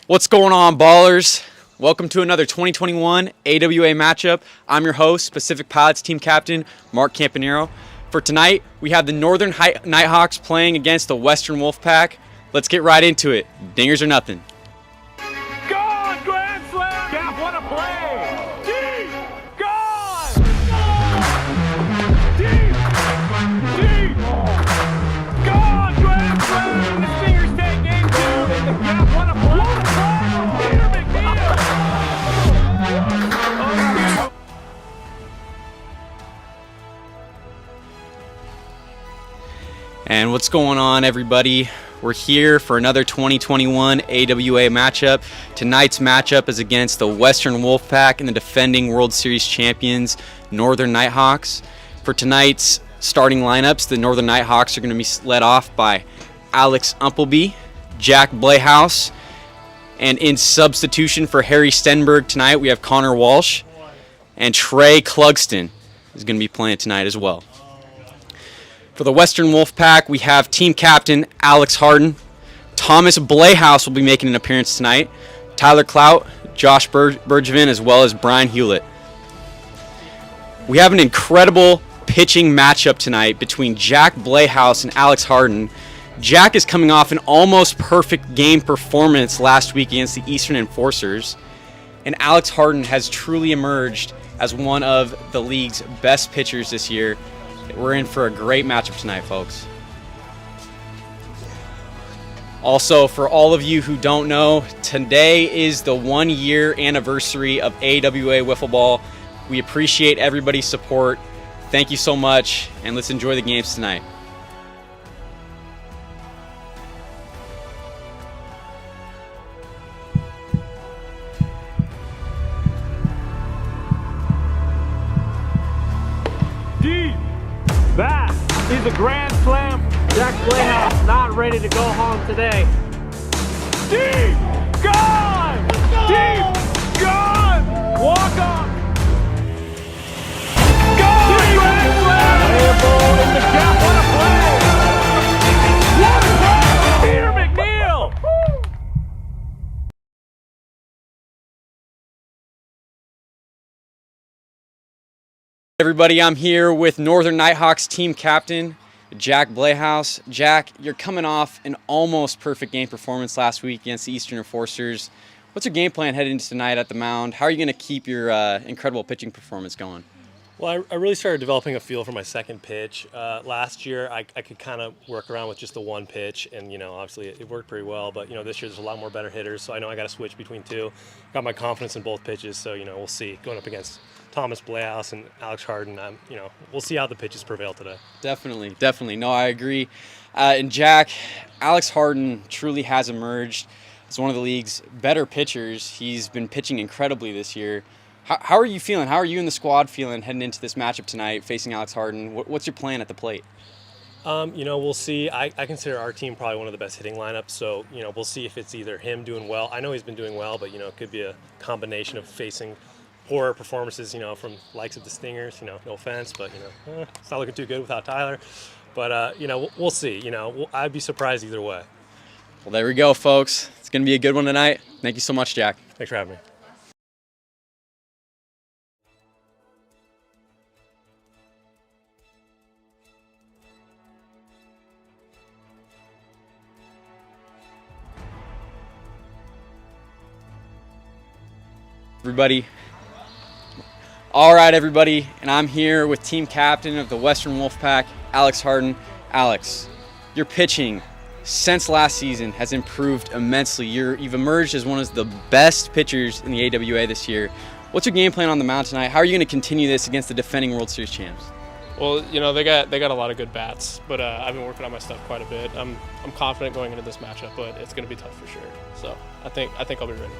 What's going on, ballers? Welcome to another 2021 AWA matchup. I'm your host, Pacific Pilots Team Captain Mark Campanero. For tonight, we have the Northern Nighthawks playing against the Western Wolfpack. Let's get right into it. Dingers or nothing. Gone! Grand slam! Gap, what a play! Deep! Gone! Deep! Deep! Gone! Grand slam! The Stingers take game 2 in the Gap, what a play! What a play from Peter McNeil! And what's going on, everybody? We're here for another 2021 AWA matchup. Tonight's matchup is against the Western Wolfpack and the defending World Series champions, Northern Nighthawks. For tonight's starting lineups, the Northern Nighthawks are going to be led off by Alex Umpleby, Jack Blehouse, and in substitution for Harry Stenberg tonight, we have Connor Walsh, and Trey Clugston is going to be playing tonight as well. For the Western Wolfpack, we have team captain Alex Harden. Thomas Blehouse will be making an appearance tonight. Tyler Clout, Josh Bergevin, as well as Brian Hewlett. We have an incredible pitching matchup tonight between Jack Blehouse and Alex Harden. Jack is coming off an almost perfect game performance last week against the Eastern Enforcers, and Alex Harden has truly emerged as one of the league's best pitchers this year. We're in for a great matchup tonight, folks. Also, for all of you who don't know, today is the 1-year anniversary of AWA Wiffle Ball. We appreciate everybody's support. Thank you so much, and let's enjoy the games tonight. Deep! That is a grand slam. Jack Blehouse not ready to go home today. Deep! Gone! Deep! Gone! Walk on! Gone! Grand slam! Play a ball in the Gap. What a play! What a play from Peter McNeil! Everybody, I'm here with Northern Nighthawks team captain, Jack Blehouse. Jack, you're coming off an almost perfect game performance last week against the Eastern Enforcers. What's your game plan heading into tonight at the mound? How are you going to keep your incredible pitching performance going? Well, I really started developing a feel for my second pitch. Last year, I could kind of work around with just the one pitch, and, obviously it worked pretty well. But, this year there's a lot more better hitters, so I know I got to switch between two. Got my confidence in both pitches, so, we'll see. Going up against Thomas Blehouse and Alex Harden, we'll see how the pitches prevail today. Definitely. No, I agree. And Jack, Alex Harden truly has emerged as one of the league's better pitchers. He's been pitching incredibly this year. How are you feeling? How are you and the squad feeling heading into this matchup tonight, facing Alex Harden? What's your plan at the plate? We'll see. I consider our team probably one of the best hitting lineups, so, we'll see if it's either him doing well. I know he's been doing well, but, it could be a combination of facing poor performances, from likes of the Stingers, no offense, but, it's not looking too good without Tyler. But, we'll see. I'd be surprised either way. Well, there we go, folks. It's going to be a good one tonight. Thank you so much, Jack. Thanks for having me. Everybody. All right, everybody, and I'm here with team captain of the Western Wolfpack, Alex Harden. Alex, your pitching since last season has improved immensely. You've emerged as one of the best pitchers in the AWA this year. What's your game plan on the mound tonight? How are you going to continue this against the defending World Series champs? Well, they got a lot of good bats, but I've been working on my stuff quite a bit. I'm confident going into this matchup, but it's going to be tough for sure. So I think I'll be ready.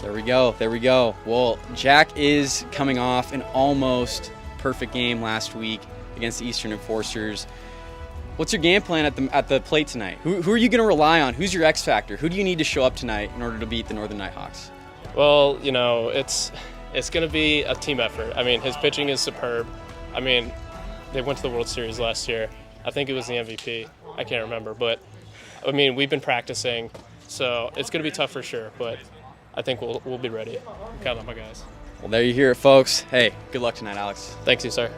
There we go. Well, Jack is coming off an almost perfect game last week against the Eastern Enforcers. What's your game plan at the plate tonight? Who are you going to rely on? Who's your X factor? Who do you need to show up tonight in order to beat the Northern Nighthawks? Well, it's going to be a team effort. I mean, his pitching is superb. I mean, they went to the World Series last year. I think it was the MVP. I can't remember, but I mean, we've been practicing. So it's going to be tough for sure, but I think we'll be ready. Count on my guys. Well, there you hear it, folks. Hey, good luck tonight, Alex. Thanks you, sir.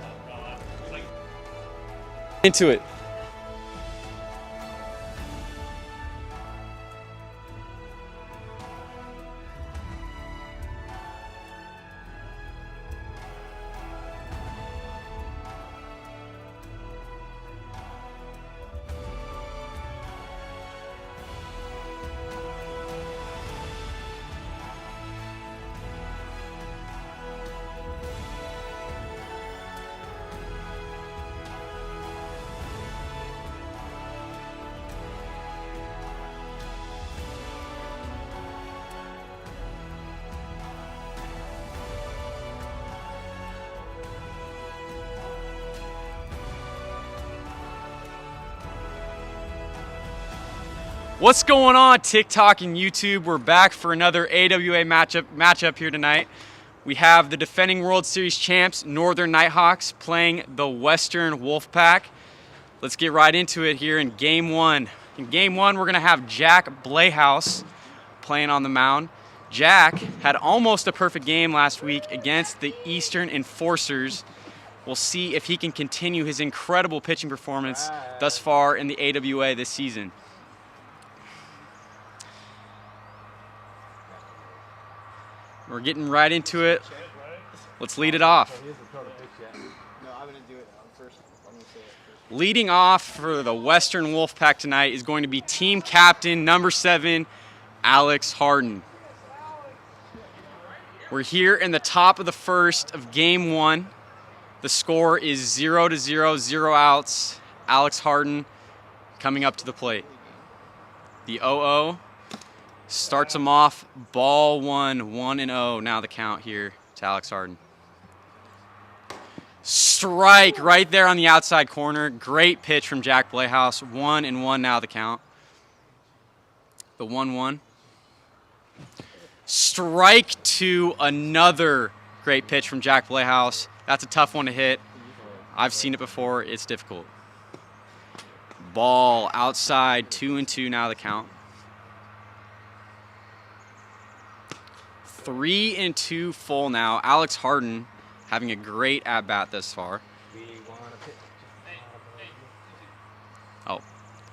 Into it. What's going on, TikTok and YouTube? We're back for another AWA matchup here tonight. We have the defending World Series champs, Northern Nighthawks, playing the Western Wolfpack. Let's get right into it here in Game 1. In Game 1, we're going to have Jack Blayhouse playing on the mound. Jack had almost a perfect game last week against the Eastern Enforcers. We'll see if he can continue his incredible pitching performance thus far in the AWA this season. We're getting right into it. Let's lead it off. Leading off for the Western Wolfpack tonight is going to be team captain number 7, Alex Harden. We're here in the top of the first of Game 1. The score is 0-0, 0 outs. Alex Harden coming up to the plate. The 0-0. Starts him off, ball 1, 1-0. Now the count here to Alex Harden. Strike right there on the outside corner. Great pitch from Jack Blayhouse. 1-1 now the count. The 1-1. Strike to another great pitch from Jack Blayhouse. That's a tough one to hit. I've seen it before. It's difficult. Ball outside, 2-2 now the count. 3-2 full now. Alex Harden having a great at-bat thus far.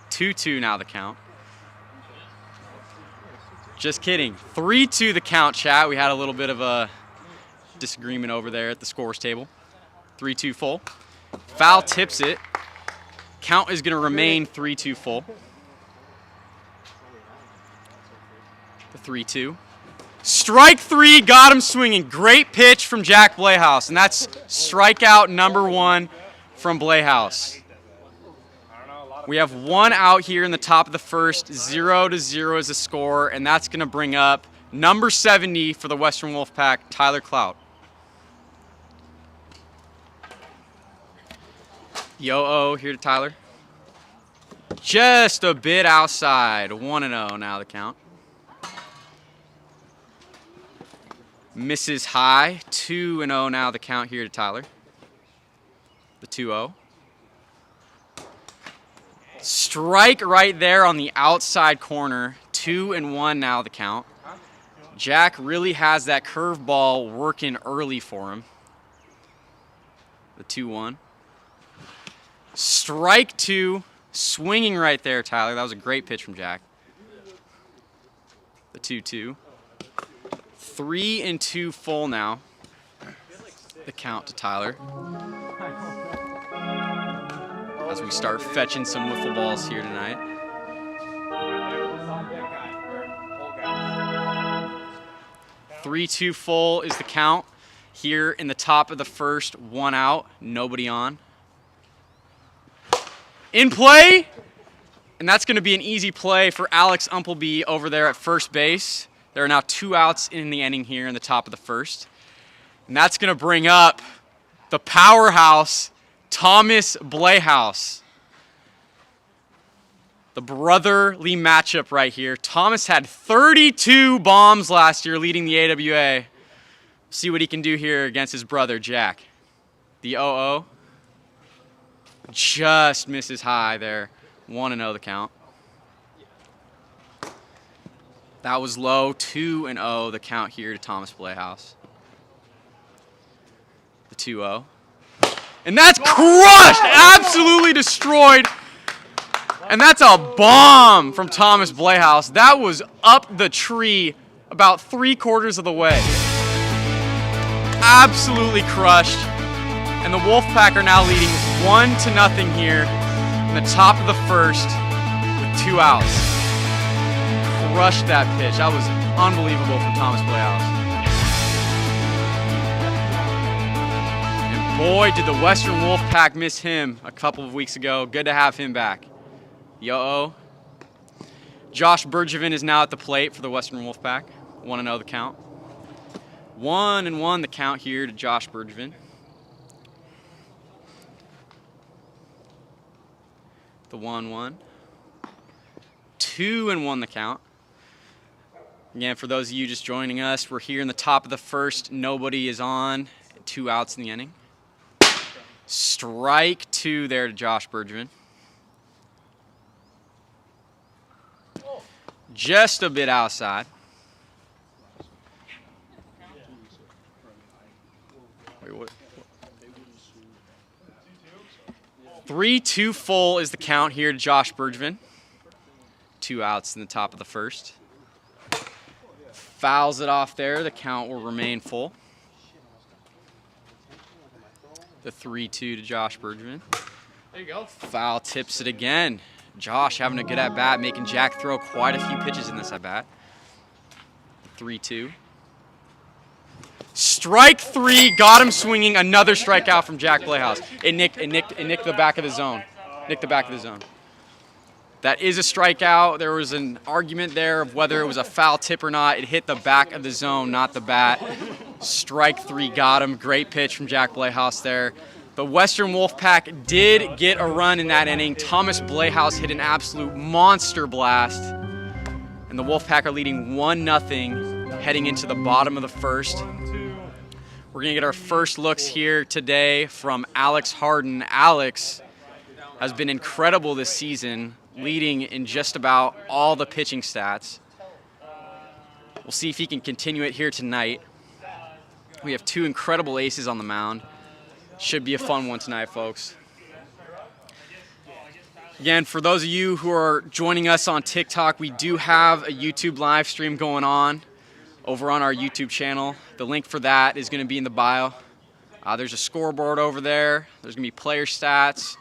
2-2 now the count. Just kidding. 3-2 the count, chat. We had a little bit of a disagreement over there at the scores table. 3-2 full. Foul tips it. Count is going to remain 3-2 full. The 3-2. Strike 3, got him swinging. Great pitch from Jack Blayhouse, and that's strikeout number 1 from Blayhouse. We have 1 out here in the top of the first. 0-0 is the score, and that's going to bring up number 70 for the Western Wolfpack, Tyler Clout. Yo-oh here to Tyler. Just a bit outside. 1-0 now the count. Misses high. 2-0 now the count here to Tyler. The 2-0. Strike right there on the outside corner. 2-1 now the count. Jack really has that curveball working early for him. The 2-1. Strike 2. Swinging right there, Tyler. That was a great pitch from Jack. The 2-2. 3-2 full now. The count to Tyler. As we start fetching some wiffle balls here tonight. 3-2 full is the count. Here in the top of the first, 1 out, nobody on. In play, and that's going to be an easy play for Alex Umpleby over there at first base. There are now 2 outs in the inning here in the top of the first. And that's going to bring up the powerhouse, Thomas Blayhouse. The brotherly matchup right here. Thomas had 32 bombs last year leading the AWA. See what he can do here against his brother, Jack. The 0-0. Just misses high there. 1-0 the count. That was low. 2-0 the count here to Thomas Playhouse. The 2-0. And that's crushed! Absolutely destroyed. And that's a bomb from Thomas Playhouse. That was up the tree about 3/4 of the way. Absolutely crushed. And the Wolfpack are now leading 1-0 here in the top of the first with 2 outs. Crushed that pitch. That was unbelievable from Thomas Playhouse. And boy, did the Western Wolfpack miss him a couple of weeks ago. Good to have him back. Yo-oh. Josh Bergevin is now at the plate for the Western Wolfpack. 1-0 the count. 1-1 the count here to Josh Bergevin. The 1-1. 2-1 the count. Again, for those of you just joining us, we're here in the top of the first. Nobody is on. 2 outs in the inning. Strike 2 there to Josh Bergevin. Just a bit outside. Wait, what? 3-2 full is the count here to Josh Bergevin. 2 outs in the top of the first. Fouls it off there. The count will remain full. The 3-2 to Josh Bergevin. There you go. Foul tips it again. Josh having a good at-bat, making Jack throw quite a few pitches in this at-bat. 3-2. Strike 3, got him swinging. Another strikeout from Jack Playhouse. It nicked the back of the zone. Nicked the back of the zone. That is a strikeout. There was an argument there of whether it was a foul tip or not. It hit the back of the zone, not the bat. Strike 3 got him. Great pitch from Jack Playhouse there. The Western Wolfpack did get a run in that inning. Thomas Playhouse hit an absolute monster blast. And the Wolfpack are leading 1-0 heading into the bottom of the first. We're going to get our first looks here today from Alex Harden. Alex has been incredible this season, leading in just about all the pitching stats. We'll see if he can continue it here tonight. We have 2 incredible aces on the mound. Should be a fun one tonight, folks. Again, for those of you who are joining us on TikTok, we do have a YouTube live stream going on over on our YouTube channel. The link for that is going to be in the bio. There's a scoreboard over there. There's going to be player stats.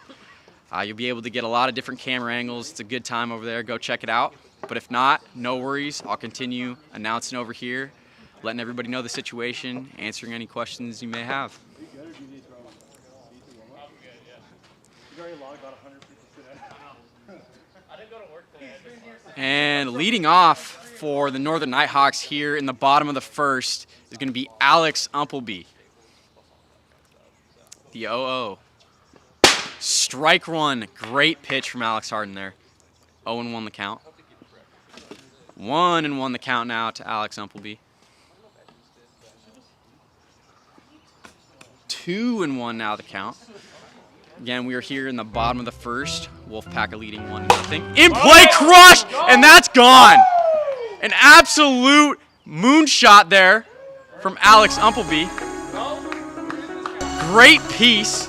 You'll be able to get a lot of different camera angles. It's a good time over there. Go check it out. But if not, no worries. I'll continue announcing over here, letting everybody know the situation, answering any questions you may have. And leading off for the Northern Nighthawks here in the bottom of the first is going to be Alex Umpleby. The 0-0. Strike 1. Great pitch from Alex Harden there. 0-1 the count. 1-1 the count now to Alex Umpleby. 2-1 now the count. Again, we are here in the bottom of the first. Wolfpack are leading 1-0. In play, crushed, and that's gone. An absolute moonshot there from Alex Umpleby. Great piece.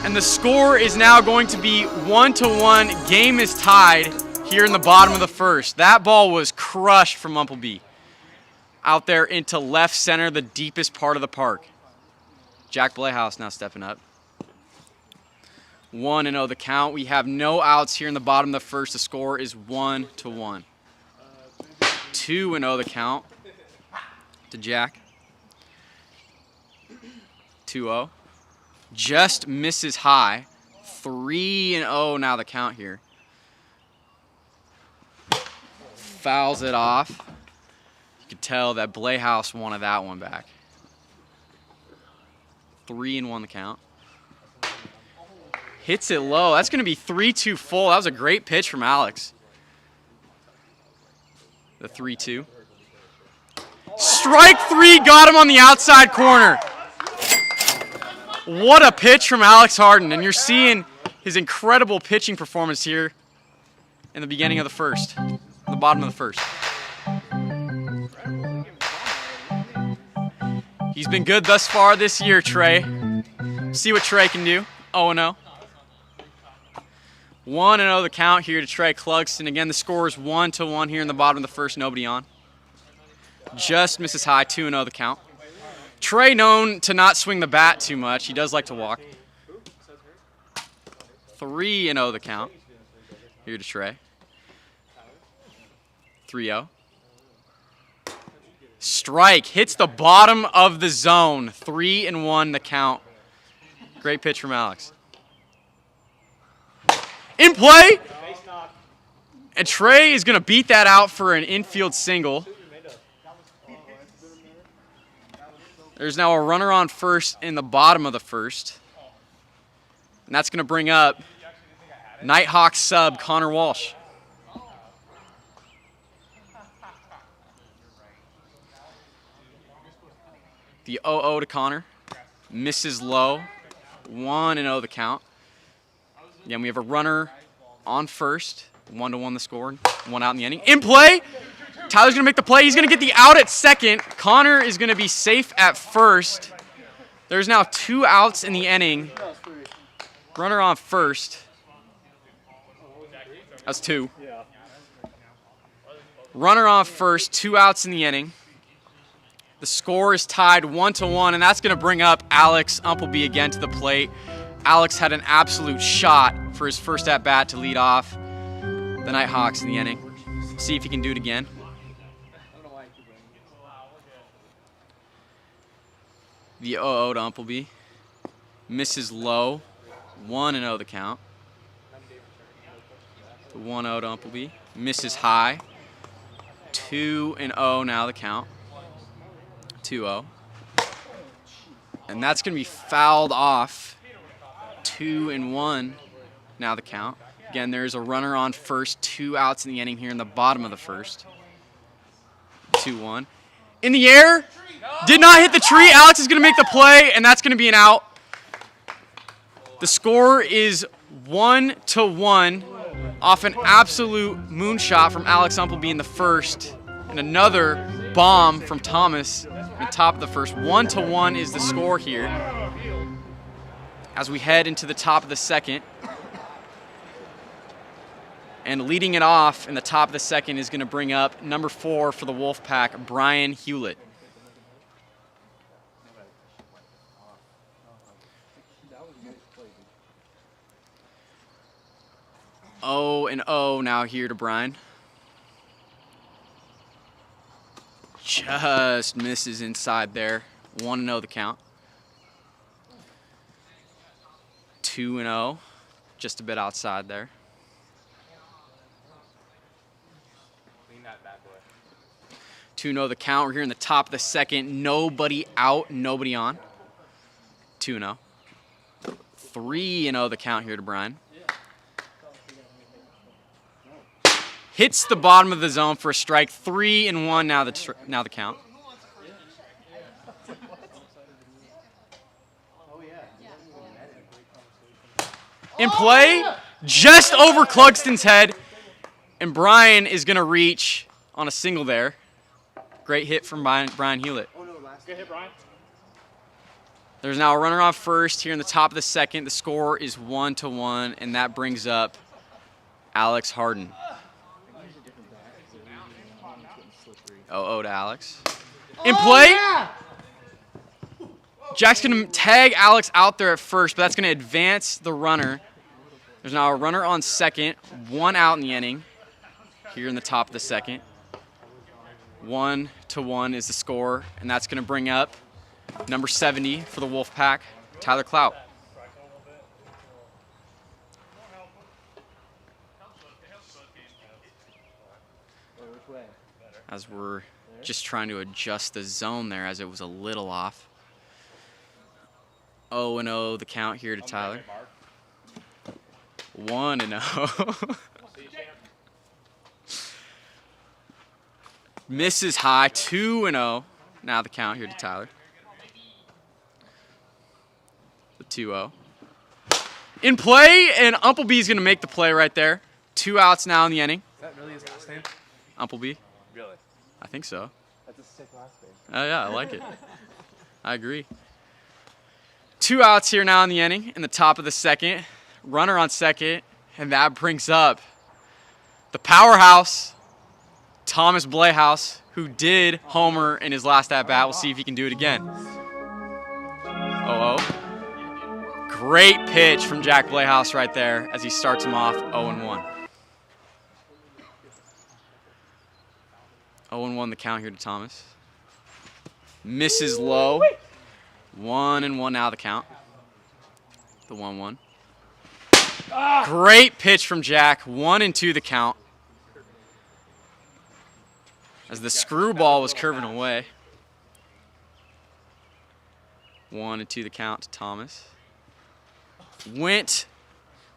And the score is now going to be 1-1. Game is tied here in the bottom of the first. That ball was crushed from Umpleby. Out there into left center, the deepest part of the park. Jack Playhouse now stepping up. 1-0 the count. We have no outs here in the bottom of the first. The score is 1-1. 2-0 the count to Jack. 2-0. Just misses high. 3-0 now the count here. Fouls it off. You could tell that Playhouse wanted that one back. 3-1 the count. Hits it low. That's going to be 3-2 full. That was a great pitch from Alex. The 3-2. Strike 3 got him on the outside corner. What a pitch from Alex Harden. And you're seeing his incredible pitching performance here in the beginning of the first, the bottom of the first. He's been good thus far this year, Trey. See what Trey can do. 0-0. 1-0 the count here to Trey Clugston. Again, the score is 1-1 here in the bottom of the first, nobody on. Just misses high, 2-0 the count. Trey known to not swing the bat too much. He does like to walk. 3-0 the count here to Trey. 3-0. Strike, hits the bottom of the zone. 3-1 the count. Great pitch from Alex. In play! And Trey is going to beat that out for an infield single. There's now a runner on first in the bottom of the first. And that's going to bring up Nighthawks sub Connor Walsh. The 0-0 to Connor. Misses low. 1-0 the count. Again, we have a runner on first. 1-1 the score. 1 out in the inning. In play! Tyler's going to make the play. He's going to get the out at second. Connor is going to be safe at first. There's now 2 outs in the inning. Runner on first. That's 2. Runner on first. 2 outs in the inning. The score is tied 1-1, and that's going to bring up Alex Umpleby again to the plate. Alex had an absolute shot for his first at-bat to lead off the Nighthawks in the inning. See if he can do it again. The 0-0 to Umpleby. Misses low. 1-0 the count. The 1-0 to Umpleby. Misses high. 2-0 now the count. 2-0. And that's going to be fouled off. 2-1 now the count. Again, there's a runner on first. 2 outs in the inning here in the bottom of the first. 2-1. In the air. Did not hit the tree. Alex is going to make the play, and that's going to be an out. The score is 1-1 off an absolute moonshot from Alex Umpleby in the first, and another bomb from Thomas in the top of the first. 1-1 is the score here as we head into the top of the second. And leading it off in the top of the second is going to bring up number 4 for the Wolfpack, Brian Hewlett. Oh and 0 now here to Brian. Just misses inside there. 1-0 the count. 2-0, just a bit outside there. 2-0 the count. We're here in the top of the second. Nobody out, nobody on. 2-0. 3-0 the count here to Brian. Hits the bottom of the zone for a strike. 3-1 now the count. In play, just over Clugston's head, and Brian is going to reach on a single there. Great hit from Brian Hewlett. Good hit, Brian. There's now a runner on first here in the top of the second. The score is 1-1, and that brings up Alex Harden. 0-0 to Alex. In play. Jack's going to tag Alex out there at first, but that's going to advance the runner. There's now a runner on second, 1 out in the inning here in the top of the second. 1-1 is the score, and that's going to bring up number 70 for the Wolfpack, Tyler Clout. As we're just trying to adjust the zone there as it was a little off. 0-0 the count here to Tyler. 1-0. Misses high. 2-0 now the count here to Tyler. The 2-0. In play, and Umplebee's going to make the play right there. 2 outs now in the inning. Is that really his last name? Umpleby. Really? I think so. That's a sick last name. Oh yeah, I like it. I agree. 2 outs here now in the inning in the top of the second. Runner on second, and that brings up the powerhouse, Thomas Blehaus, who did homer in his last at-bat. We'll see if he can do it again. Oh. Great pitch from Jack Blehaus right there as he starts him off 0-1. 0-1 the count here to Thomas. Misses low. 1-1 now the count. The 1-1. Great pitch from Jack. 1-2 the count. As the screwball was curving away. 1-2 the count to Thomas. Went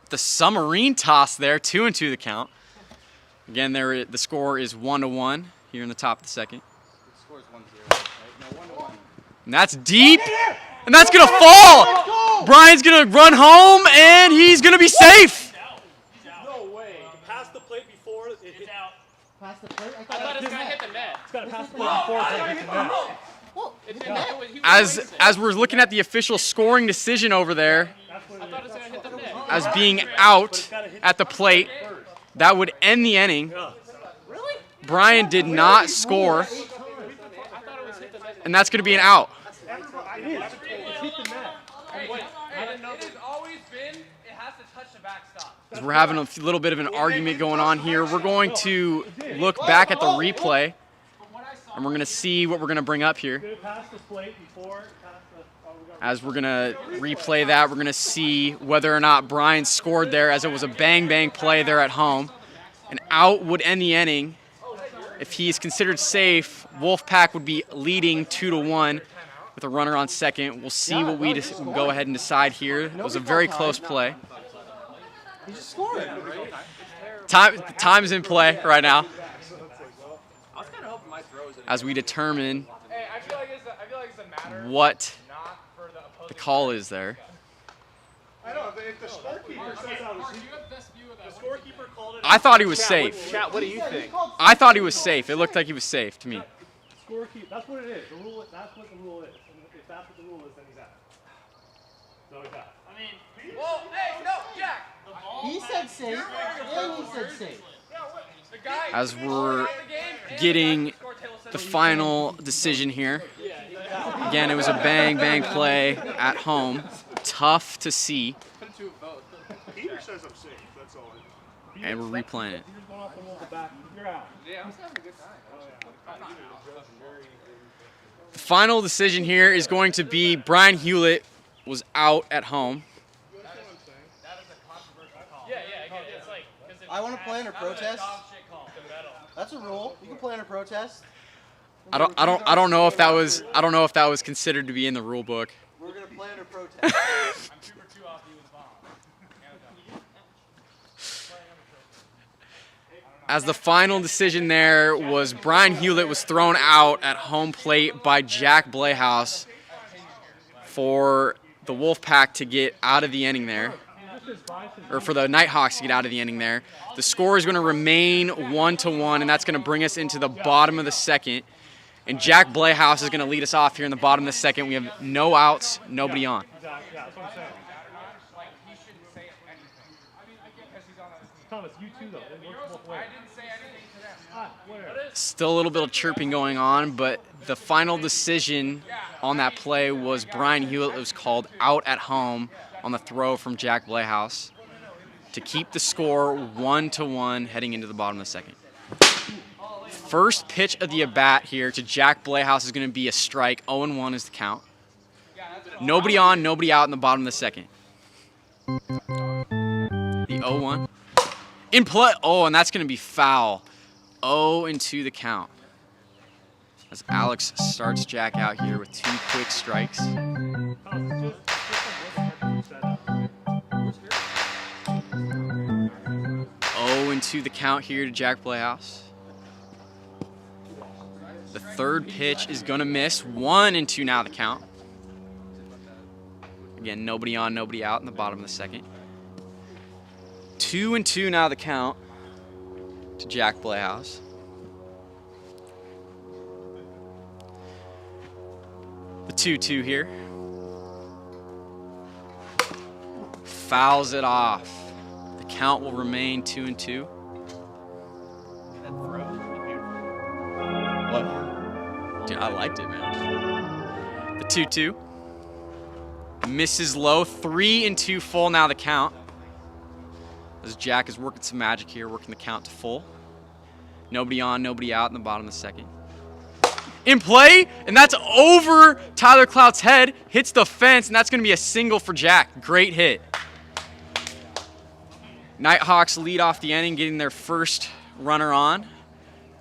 the submarine toss there. 2-2 the count. Again, the score is 1-1 here in the top of the second. The score is 1-0, right? No, 1-1. And that's deep. And that's going to fall. Brian's going to run home, and he's going to be safe. No way. Past the plate before it hit out. Past the plate? I thought it was gonna hit the net. It's got to pass the plate before it hit the net. It didn't. As we're looking at the official scoring decision over there, I thought it was gonna hit the net. as being out at the plate, that would end the inning. Brian did not score, and that's going to be an out. As we're having a little bit of an argument going on here, we're going to look back at the replay, and we're going to see what we're going to bring up here. As we're going to replay that, we're going to see whether or not Brian scored there, as it was a bang-bang play there at home. An out would end the inning. If he's considered safe, Wolfpack would be leading 2-1 with a runner on second. We'll see what we go ahead and decide here. It was a very close play. He just scored. Time's in play right now as we determine what the call is there. I know, if the scorekeeper says I thought he was safe. Chat, what do you think? I thought he was safe. It looked like he was safe to me. Scorekeeper, that's what it is. The rule, that's what the rule is. And if that's what the rule is, then he's out. So he's out. I mean, Well, hey, no, Jack. He said safe, and he said safe. As we're getting the final decision here. Again, it was a bang-bang play at home. Tough to see. Peter says I'm safe, that's all. And we're replaying it. you're out. Yeah, I'm having a good time. The final decision here is going to be Brian Hewlett was out at home. I want to play under protest. That's a rule. You can play under protest. I don't know if that was considered to be in the rule book. We're gonna play under protest. As the final decision there was Brian Hewlett was thrown out at home plate by Jack Blehaus for the Wolfpack to get out of the inning there, or for the Nighthawks to get out of the inning there. The score is going to remain 1-1, and that's going to bring us into the bottom of the second. And Jack Blehaus is going to lead us off here in the bottom of the second. We have no outs, nobody on. Thomas, you too, though. It works both ways. I didn't say anything to them. Still a little bit of chirping going on, but the final decision on that play was Brian Hewlett was called out at home on the throw from Jack Blehaus to keep the score 1-1 heading into the bottom of the second. First pitch of the at-bat here to Jack Blehaus is going to be a strike. 0-1 is the count. Nobody on, nobody out in the bottom of the second. The 0-1. In play. Oh, and that's going to be foul. 0-2 the count. As Alex starts Jack out here with 2 quick strikes. 0-2 the count here to Jack Blehaus. The third pitch is going to miss. 1-2 now the count. Again, nobody on, nobody out in the bottom of the second. 2-2 now the count. to Jack Playhouse. The 2-2 here. Fouls it off. The count will remain 2-2. What? Dude, I liked it, man. The 2-2. Misses low. 3-2 full now the count. As Jack is working some magic here, working the count to full. Nobody on, nobody out in the bottom of the second. In play, and that's over Tyler Clout's head. Hits the fence, and that's going to be a single for Jack. Great hit. Nighthawks lead off the inning, getting their first runner on.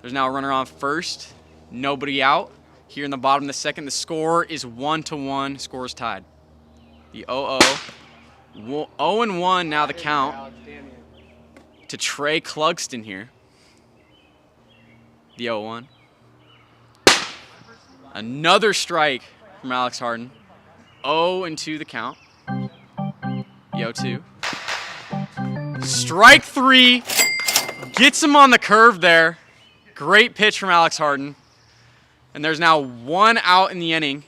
There's now a runner on first. Nobody out. Here in the bottom of the second, the score is 1-1. Score is tied. The 0-0. 0-1 now the count to Trey Clugston here. The 0-1. Another strike from Alex Harden. 0-2 the count. The 0-2. Strike 3. Gets him on the curve there. Great pitch from Alex Harden. And there's now 1 out in the inning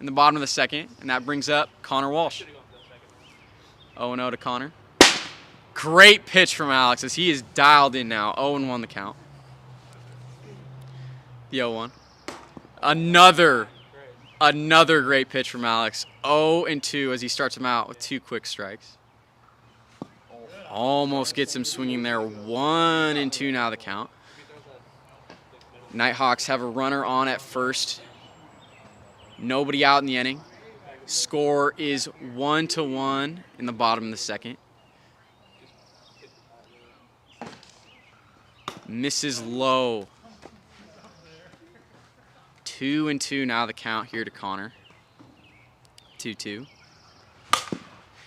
in the bottom of the second, and that brings up Connor Walsh. 0-0 to Connor. Great pitch from Alex as he is dialed in now. 0-1 the count. The 0-1. Another great pitch from Alex. 0-2 as he starts him out with 2 quick strikes. Almost gets him swinging there. 1-2 now the count. Nighthawks have a runner on at first. Nobody out in the inning. Score is 1-1 in the bottom of the second. Misses low. 2-2 now the count here to Connor. 2-2.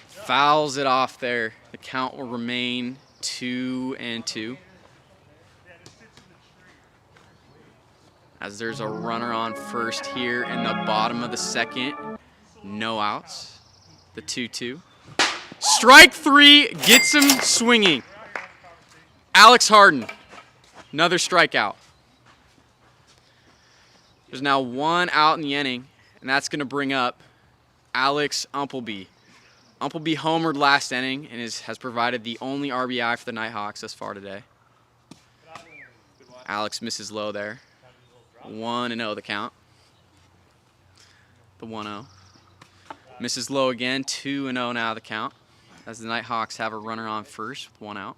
Fouls it off there. The count will remain 2-2. As there's a runner on first here in the bottom of the second. No outs. The 2-2. Strike 3 gets him swinging. Alex Harden. Another strikeout. There's now 1 out in the inning, and that's going to bring up Alex Umpleby. Umpleby homered last inning and has provided the only RBI for the Nighthawks thus far today. Alex misses low there. 1-0 the count. The 1-0. Misses low again. 2-0 now the count. As the Nighthawks have a runner on first with 1 out.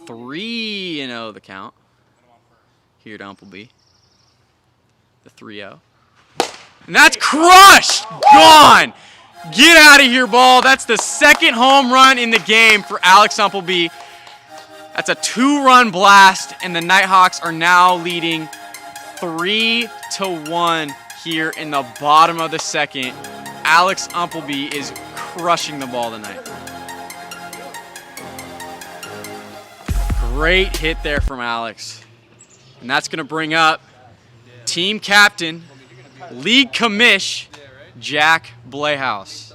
3-0 the count. Here to Umpleby. The 3-0. And that's crushed! Gone! Get out of here, ball. That's the second home run in the game for Alex Umpleby. That's a 2-run blast, and the Nighthawks are now leading 3-1 here in the bottom of the second. Alex Umpleby is crushing the ball tonight. Great hit there from Alex. And that's going to bring up team captain, league commish, Jack Playhouse.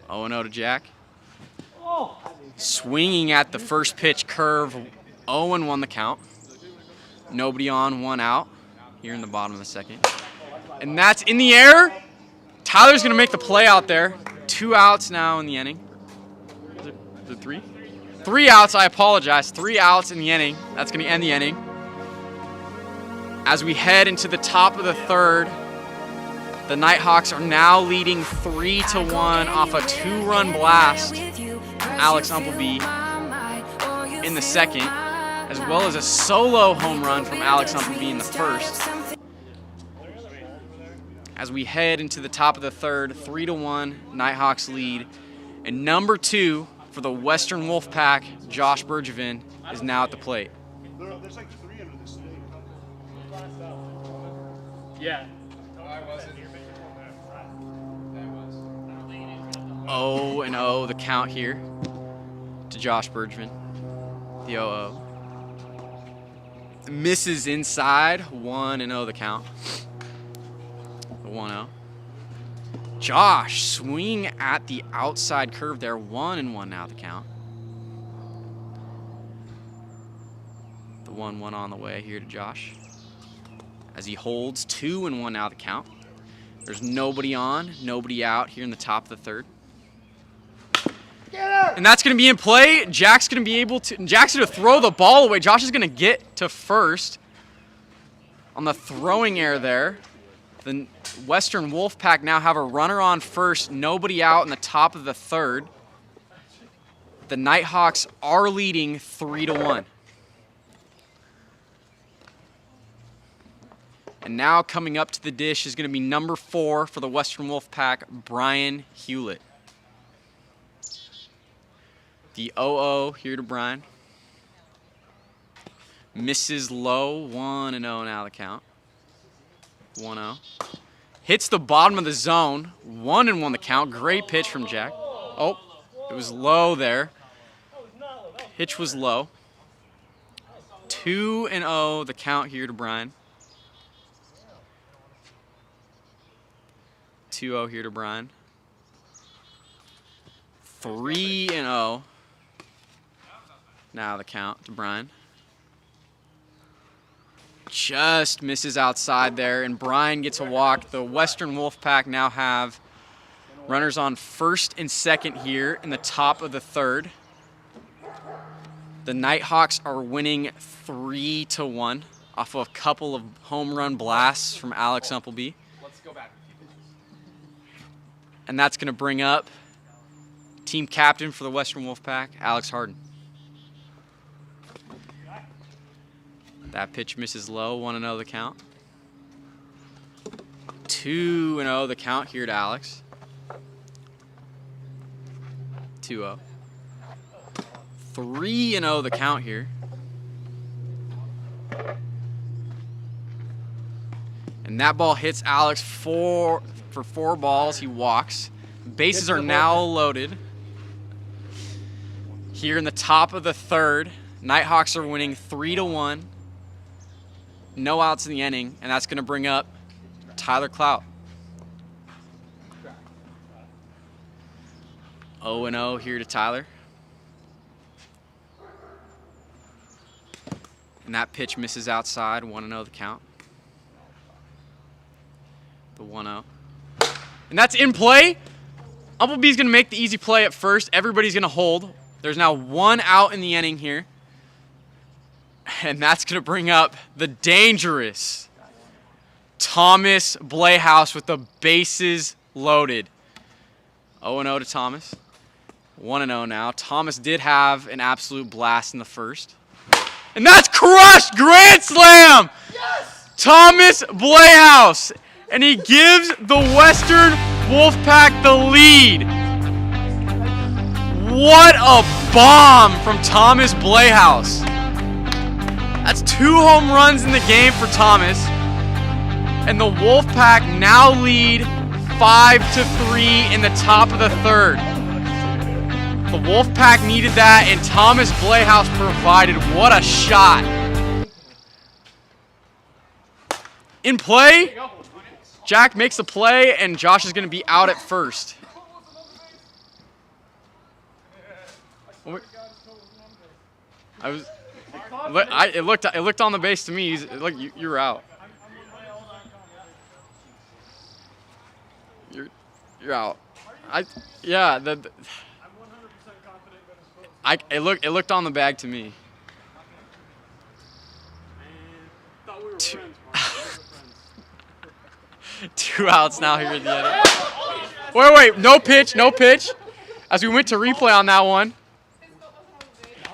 0-0 to Jack. Swinging at the first pitch curve, 0-1 the count. Nobody on, 1 out here in the bottom of the second. And that's in the air. Tyler's going to make the play out there. 2 outs now in the inning. Is it 3? 3 outs, I apologize. 3 outs in the inning. That's going to end the inning. As we head into the top of the third, the Nighthawks are now leading 3-1 off a 2-run blast. Alex Umpleby in the second, as well as a solo home run from Alex Umpleby in the first. As we head into the top of the third, 3-1, Nighthawks lead. And number 2 for the Western Wolfpack, Josh Bergevin, is now at the plate. There's like 3 under this thing. Yeah. 0-0 the count here to Josh Bergevin. The 0-0. Misses inside. 1-0 the count. The 1-0. Josh swinging at the outside curve there. 1-1 now the count. The 1-1 on the way here to Josh. As he holds 2-1 now the count. There's nobody on, nobody out here in the top of the third. And that's going to be in play. Jack's going to throw the ball away. Josh is going to get to first on the throwing error there. The Western Wolfpack now have a runner on first, nobody out in the top of the third. The Nighthawks are leading 3-1. And now coming up to the dish is going to be number 4 for the Western Wolfpack, Brian Hewlett. The 0-0 here to Brian. Misses low, 1-0 now the count. 1-0. Hits the bottom of the zone, 1-1 the count. Great pitch from Jack. Oh, it was low there. Pitch was low. 2-0 the count here to Brian. 2-0 here to Brian. 3-0. Now the count to Brian. Just misses outside there, and Brian gets a walk. The Western Wolfpack now have runners on first and second here in the top of the third. The Nighthawks are winning 3-1 off of a couple of home run blasts from Alex Umpleby. And that's going to bring up team captain for the Western Wolfpack, Alex Harden. That pitch misses low, 1-0 the count. 2-0 the count here to Alex. 2-0. 3-0 the count here. And that ball hits Alex for 4 balls. He walks. Bases are now loaded. Here in the top of the third, Nighthawks are winning 3-1. No outs in the inning, and that's going to bring up Tyler Clout. 0-0 here to Tyler. And that pitch misses outside, 1-0 the count. The 1-0. And that's in play. Umplebee's going to make the easy play at first. Everybody's going to hold. There's now 1 out in the inning here. And that's going to bring up the dangerous Thomas Blayhouse with the bases loaded. 0-0 to Thomas. 1-0 now. Thomas did have an absolute blast in the first. And that's crushed! Grand slam! Yes! Thomas Blayhouse. And he gives the Western Wolfpack the lead. What a bomb from Thomas Blayhouse. That's 2 home runs in the game for Thomas. And the Wolfpack now lead 5-3 in the top of the third. The Wolfpack needed that, and Thomas Blayhouse provided. What a shot. In play, Jack makes the play, and Josh is going to be out at first. It looked on the base to me. Look, you're out. You're out. It looked on the bag to me. Two outs now here at the end. Wait, no pitch. As we went to replay on that one.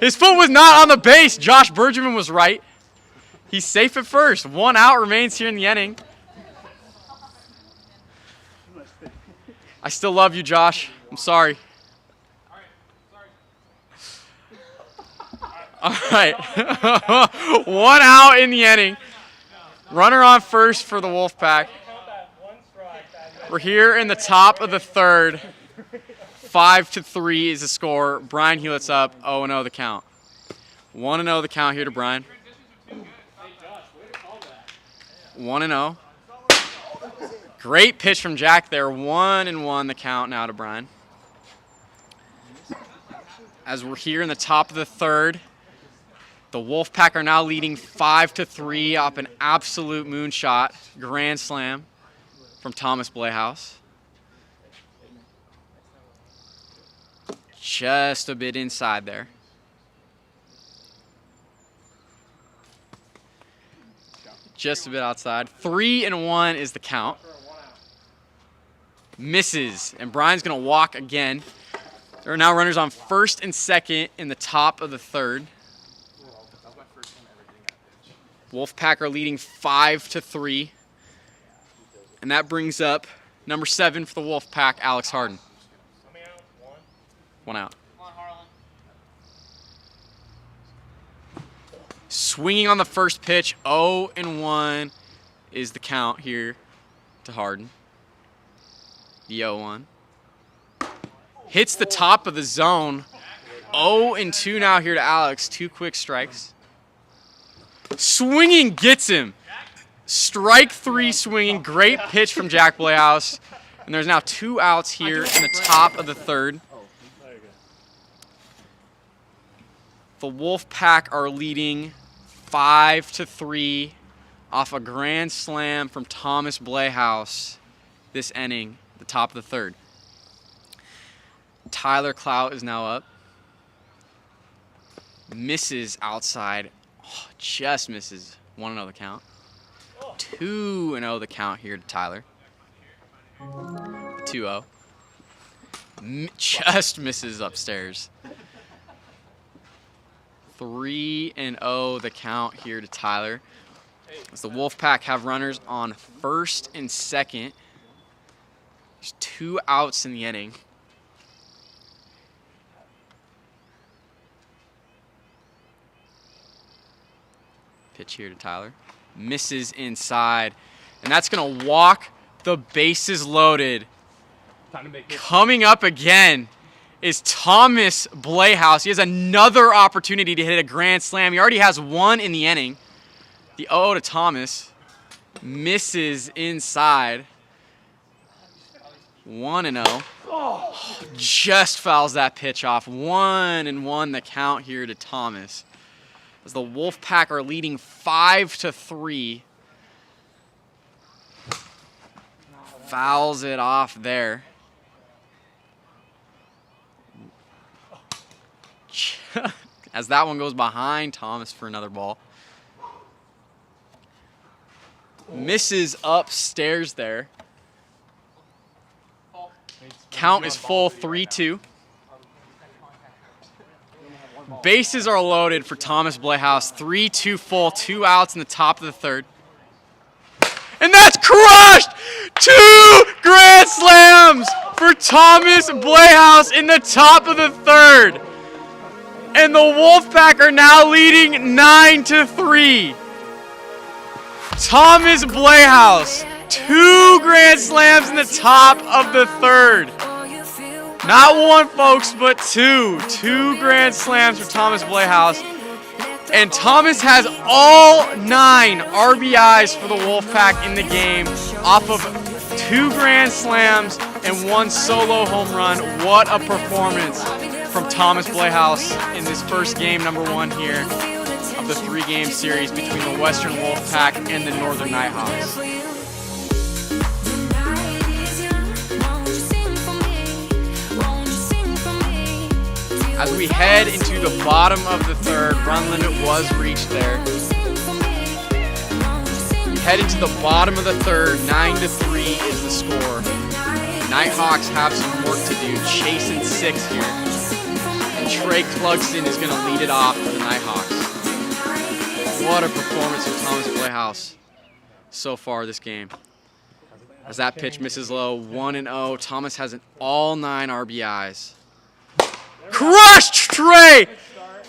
His foot was not on the base. Josh Bergerman was right. He's safe at first. 1 out remains here in the inning. I still love you, Josh. I'm sorry. All right. 1 out in the inning. Runner on first for the Wolfpack. We're here in the top of the third. 5-3 is the score. Brian Hewlett's up. 0-0 the count. 1-0 the count here to Brian. 1-0. Great pitch from Jack there. 1-1 the count now to Brian. As we're here in the top of the third, The Wolfpack are now leading 5-3 off an absolute moonshot grand slam from Thomas Blehaus. Just a bit inside there. Just a bit outside. 3-1 is the count. Misses, and Brian's gonna walk again. There are now runners on first and second in the top of the third. Wolfpack are leading 5-3. And that brings up number 7 for the Wolfpack, Alex Harden. One out. Swinging on the first pitch, 0-1 is the count here to Harden. The 0-1. Hits the top of the zone. 0-2 now here to Alex. 2 quick strikes. Swinging gets him. Strike 3 swinging. Great pitch from Jack Blehaus. And there's now 2 outs here in the top of the third. The Wolfpack are leading 5-3 off a grand slam from Thomas Blehaus this inning, the top of the third. Tyler Clout is now up. Misses outside. Oh, just misses. 1-0 the count. 2-0 the count here to Tyler. 2-0. Just misses upstairs. 3-0 the count here to Tyler. As the Wolfpack have runners on first and second. There's 2 outs in the inning. Pitch here to Tyler. Misses inside. And that's going to walk the bases loaded. Coming up again is Thomas Blehaus. He has another opportunity to hit a grand slam. He already has 1 in the inning. The 0 to Thomas. Misses inside. 1-0. Just fouls that pitch off. 1-1 the count here to Thomas. As the Wolfpack are leading 5-3. Fouls it off there. As that one goes behind Thomas for another ball. Misses upstairs there. Count is full, 3-2. Bases are loaded for Thomas Blehaus. 3-2 full, 2 outs in the top of the third. And that's crushed! 2 grand slams for Thomas Blehaus in the top of the third. And the Wolfpack are now leading 9-3. Thomas Blehaus, 2 grand slams in the top of the third. Not 1, folks, but 2. 2 grand slams for Thomas Blehaus. And Thomas has all 9 RBIs for the Wolfpack in the game off of 2 grand slams and 1 solo home run. What a performance from Thomas Blehaus in this first game, number 1 here of the 3-game series between the Western Wolfpack and the Northern Nighthawks. As we head into the bottom of the third, run limit was reached there. We head into the bottom of the third, 9-3 is the score. Nighthawks have some work to do, chasing 6 here. And Trey Clugston is going to lead it off for the Nighthawks. What a performance from Thomas Blehaus so far this game. As that pitch misses low, 1-0. Thomas has an all 9 RBIs. Crushed Trey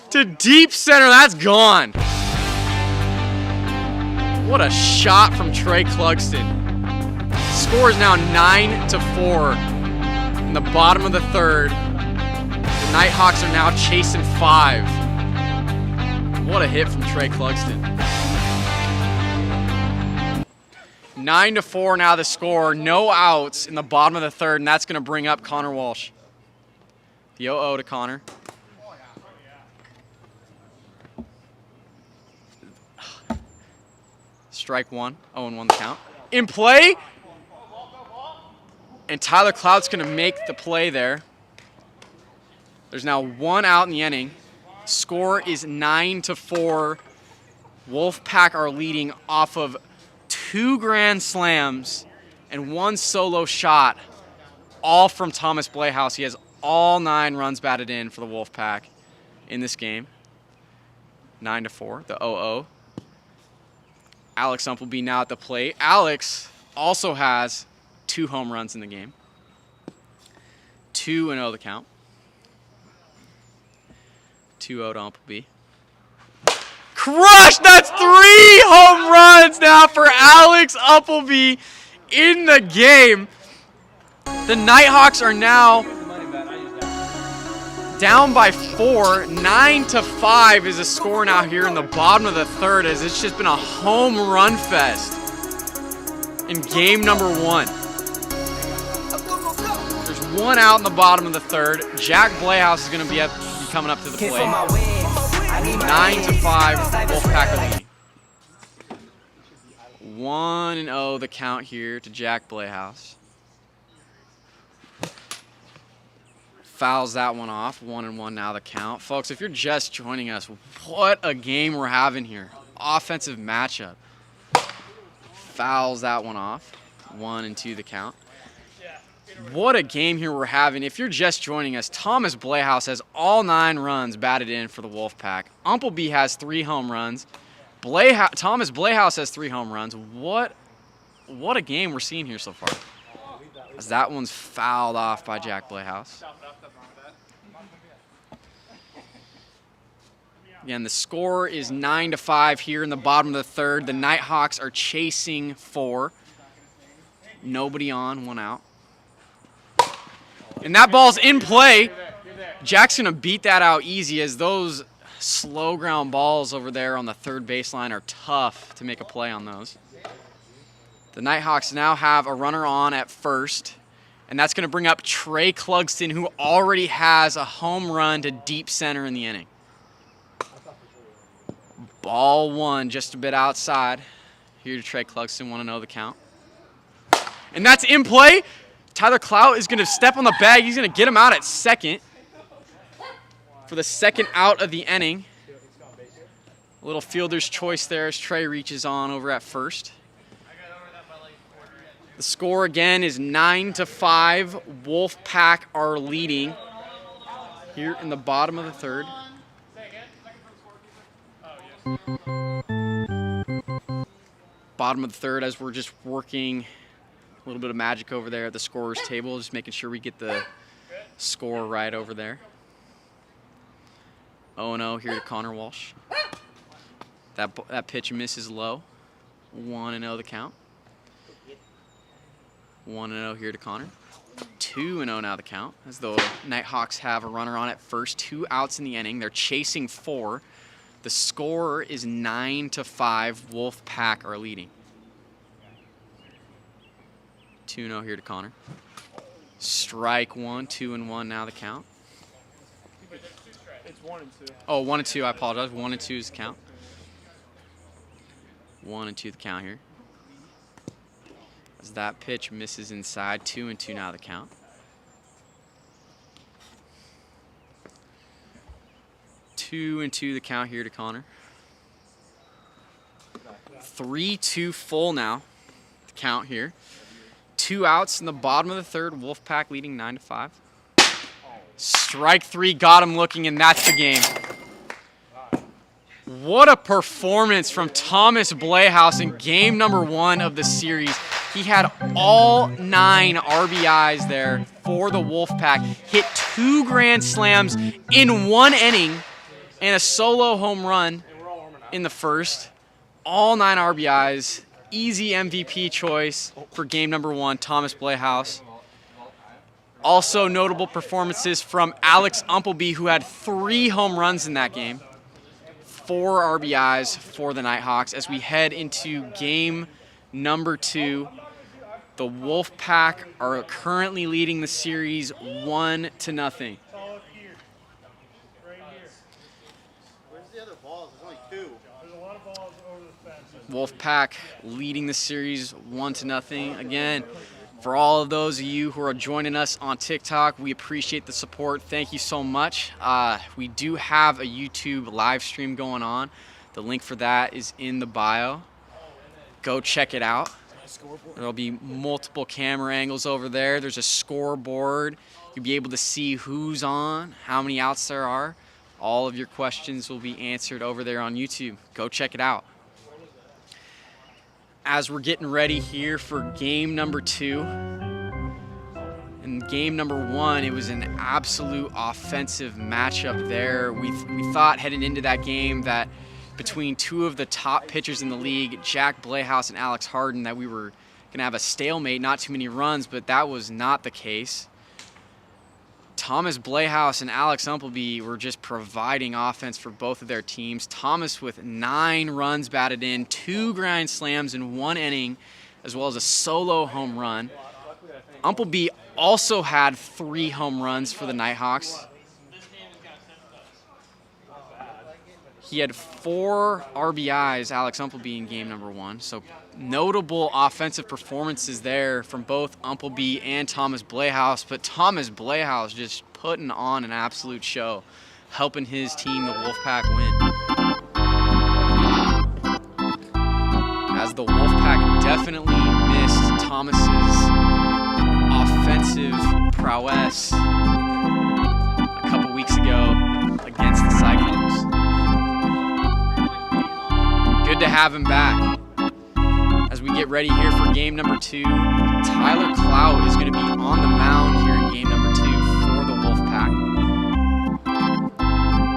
to deep center. That's gone. What a shot from Trey Clugston. Score is now 9-4 in the bottom of the third. The Nighthawks are now chasing 5. What a hit from Trey Clugston. 9-4 now the score. No outs in the bottom of the third, and that's going to bring up Connor Walsh. The 0-0 to Connor. Strike one. 0-1 the count. In play. And Tyler Clout's going to make the play there. There's now 1 out in the inning. Score is 9-4. Wolfpack are leading off of 2 grand slams and 1 solo shot, all from Thomas Blehaus. He has all 9 runs batted in for the Wolfpack in this game. 9-4, the 0-0. Alex Umpleby now at the plate. Alex also has 2 home runs in the game. 2-0 the count. 2-0 to Umpleby. Crush! That's 3 home runs now for Alex Umpleby in the game. The Nighthawks are now down by 4. 9-5 is a score now here in the bottom of the third, as it's just been a home run fest in game number 1. There's 1 out in the bottom of the third. Jack Blehaus is going to be coming up to the plate. 9-5, Wolfpack are leading. 1-0 the count here to Jack Blehaus. Fouls that one off. 1-1 now the count. Folks, if you're just joining us, what a game we're having here. Offensive matchup. Fouls that one off. 1-2 the count. What a game here we're having. If you're just joining us, Thomas Blehaus has all 9 runs batted in for the Wolfpack. Umpleby has 3 home runs. Thomas Blehaus has 3 home runs. What a game we're seeing here so far. As that one's fouled off by Jack Blehaus. Again, the score is 9-5 here in the bottom of the third. The Nighthawks are chasing 4. Nobody on, 1 out. And that ball's in play. Jack's going to beat that out easy, as those slow ground balls over there on the third baseline are tough to make a play on those. The Nighthawks now have a runner on at first, and that's going to bring up Trey Clugston, who already has a home run to deep center in the inning. Ball 1 just a bit outside. Here to Trey Clugston, 1-0 the count. And that's in play. Tyler Clout is going to step on the bag. He's going to get him out at second for the 2nd out of the inning. A little fielder's choice there as Trey reaches on over at first. The score again is 9-5. Wolfpack are leading here in the bottom of the third. Bottom of the third, as we're just working a little bit of magic over there at the scorer's table, just making sure we get the score right over there. 0-0 here to Connor Walsh. That pitch misses low. 1-0 the count. 1-0 here to Connor. 2-0 now the count, as the Nighthawks have a runner on at first. 2 outs in the inning. They're chasing 4. The score is 9-5. Wolfpack are leading. 2-0 here to Connor. Strike 1, 2-1 now the count. It's 1 and 2. Oh, 1 and 2, I apologize. 1 and 2 is the count. 1 and 2 the count here. As that pitch misses inside, 2 and 2 now the count. 2 and 2 the count here to Connor. 3-2 full now. The count here. 2 outs in the bottom of the third. Wolfpack leading 9-5. Strike 3 got him looking, and that's the game. What a performance from Thomas Blehaus in game number 1 of the series. He had all 9 RBIs there for the Wolfpack. Hit 2 grand slams in 1 inning and a solo home run in the first. All 9 RBIs. Easy MVP choice for game number 1, Thomas Blehaus. Also notable performances from Alex Umpleby, who had 3 home runs in that game. 4 RBIs for the Nighthawks. As we head into game number 2, the Wolfpack are currently leading the series 1-0. Where's the other balls? There's only 2. There's a lot of balls over the fence. Wolfpack leading the series 1-0. Again, for all of those of you who are joining us on TikTok, we appreciate the support. Thank you so much. We do have a YouTube live stream going on. The link for that is in the bio. Go check it out. There'll be multiple camera angles over there. There's a scoreboard. You'll be able to see who's on, how many outs there are. All of your questions will be answered over there on YouTube. Go check it out. As we're getting ready here for game number 2. In game number 1, it was an absolute offensive matchup there. We thought heading into that game that between two of the top pitchers in the league, Jack Blehouse and Alex Harden, that we were going to have a stalemate, not too many runs, but that was not the case. Thomas Blehouse and Alex Umpleby were just providing offense for both of their teams. Thomas with 9 runs batted in, 2 grand slams in 1 inning, as well as a solo home run. Umpleby also had 3 home runs for the Nighthawks. He had 4 RBIs, Alex Umpleby, in game number 1. So notable offensive performances there from both Umpleby and Thomas Blehouse. But Thomas Blehouse just putting on an absolute show, helping his team, the Wolfpack, win. As the Wolfpack definitely missed Thomas's offensive prowess a couple weeks ago against the Cyclones. Good to have him back. As we get ready here for game number 2, Tyler Clout is going to be on the mound here in game number 2 for the Wolfpack.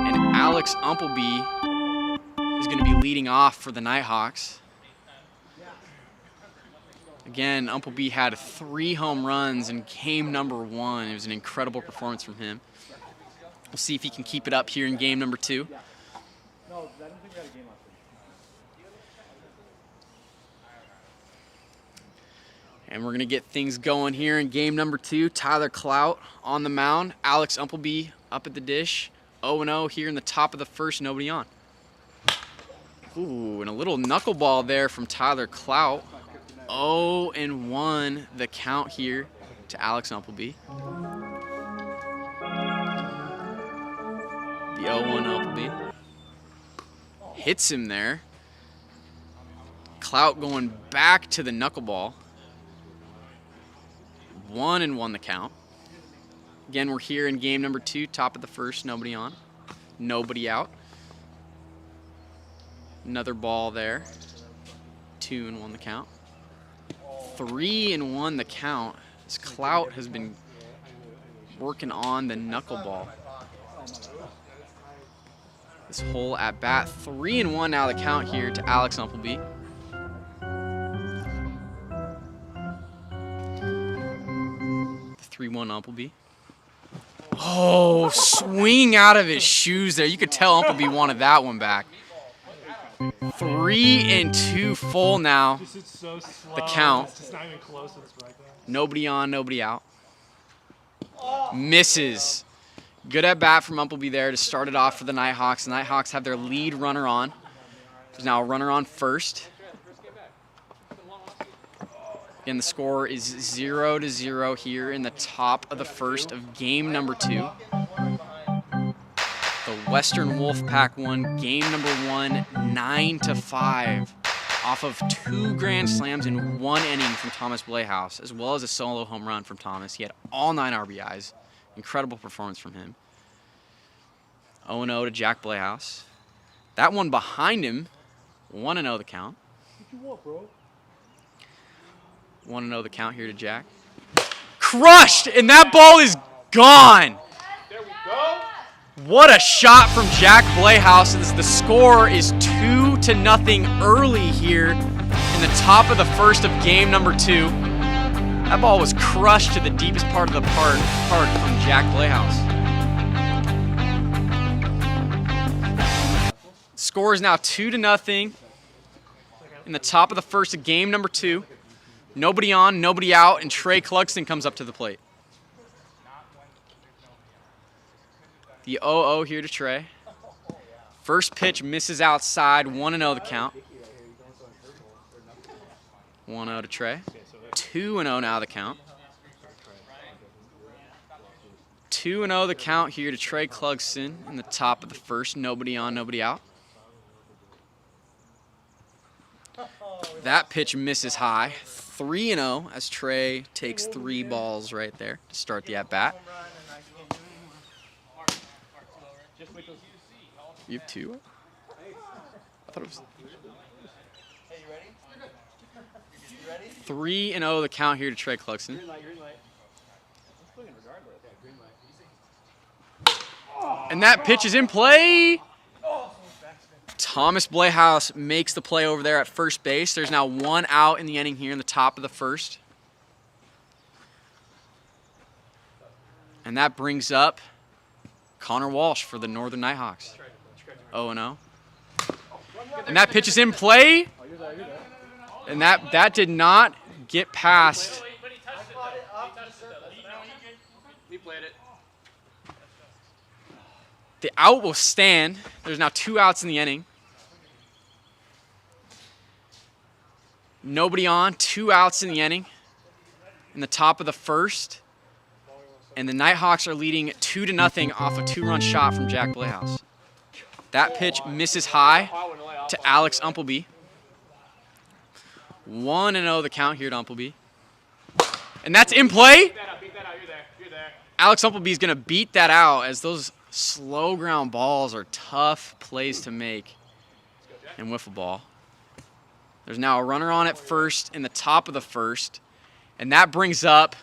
And Alex Umpleby is going to be leading off for the Nighthawks. Again, Umpleby had 3 home runs in game number 1. It was an incredible performance from him. We'll see if he can keep it up here in game number 2. And we're going to get things going here in game number 2. Tyler Clout on the mound. Alex Umpleby up at the dish. 0-0 here in the top of the first, nobody on. Ooh, and a little knuckleball there from Tyler Clout. 0-1 the count here to Alex Umpleby. The 0-1 Umpleby. Hits him there. Clout going back to the knuckleball. 1-1 the count. Again, we're here in game number 2, top of the first, nobody on, nobody out. Another ball there. 2-1 the count. 3-1 the count. As Clout has been working on the knuckleball this whole at bat. 3-1 now the count here to Alex Umpleby. 3-1 Umpleby. Oh, swing out of his shoes there. You could tell Umpleby wanted that one back. 3-2 full now. The count. Nobody on, nobody out. Misses. Good at bat from Umpleby there to start it off for the Nighthawks. The Nighthawks have their lead runner on. There's now a runner on first. Again, the score is 0-0 here in the top of the first of game number 2. The Western Wolfpack won game number 1, 9-5, off of 2 grand slams in 1 inning from Thomas Blehouse, as well as a solo home run from Thomas. He had all 9 RBIs. Incredible performance from him. 0-0 to Jack Blehouse. That one behind him, 1-0 the count. What you want, bro? 1-0 the count here to Jack. Crushed, and that ball is gone. There we go. What a shot from Jack Blehouse. As the score is 2-0 early here in the top of the first of game number 2. That ball was crushed to the deepest part of the park from Jack Blehouse. Score is now 2-0 in the top of the first of game number 2. Nobody on, nobody out, and Trey Clugston comes up to the plate. The 0-0 here to Trey. First pitch misses outside, 1-0 the count. 1-0 to Trey. 2-0 now the count. 2-0 the count here to Trey Clugston in the top of the first. Nobody on, nobody out. That pitch misses high. 3-0 as Trey takes 3 balls right there to start the at-bat. You have 2? I thought it was... Hey, you ready? You ready? 3-0 the count here to Trey Clugston. And that pitch is in play. Thomas Blehaus makes the play over there at first base. There's now 1 out in the inning here in the top of the first. And that brings up Connor Walsh for the Northern Nighthawks. 0-0. And that pitch is in play. And that did not get past. The out will stand. There's now 2 outs in the inning. Nobody on, 2 outs in the inning in the top of the first. And the Nighthawks are leading 2-0 off a 2-run shot from Jack Blehaus. That pitch misses high to Alex Umpleby. 1-0 the count here to Umpleby. And that's in play. Alex Umpleby is going to beat that out as those slow ground balls are tough plays to make in wiffle ball. There's now a runner on at first in the top of the first, and that brings up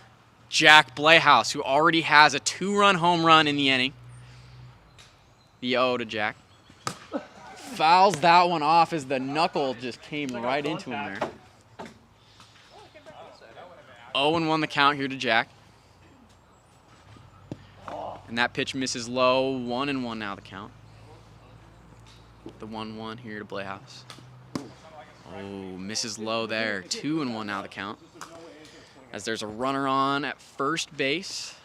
Jack Blehaus, who already has a 2-run home run in the inning. The 0 to Jack. Fouls that one off as the knuckle just came right into him there. 0-1 the count here to Jack. And that pitch misses low. 1-1 now the count. The 1-1 here to Blehaus. Oh, misses low there. 2-1 now the count. As there's a runner on at first base.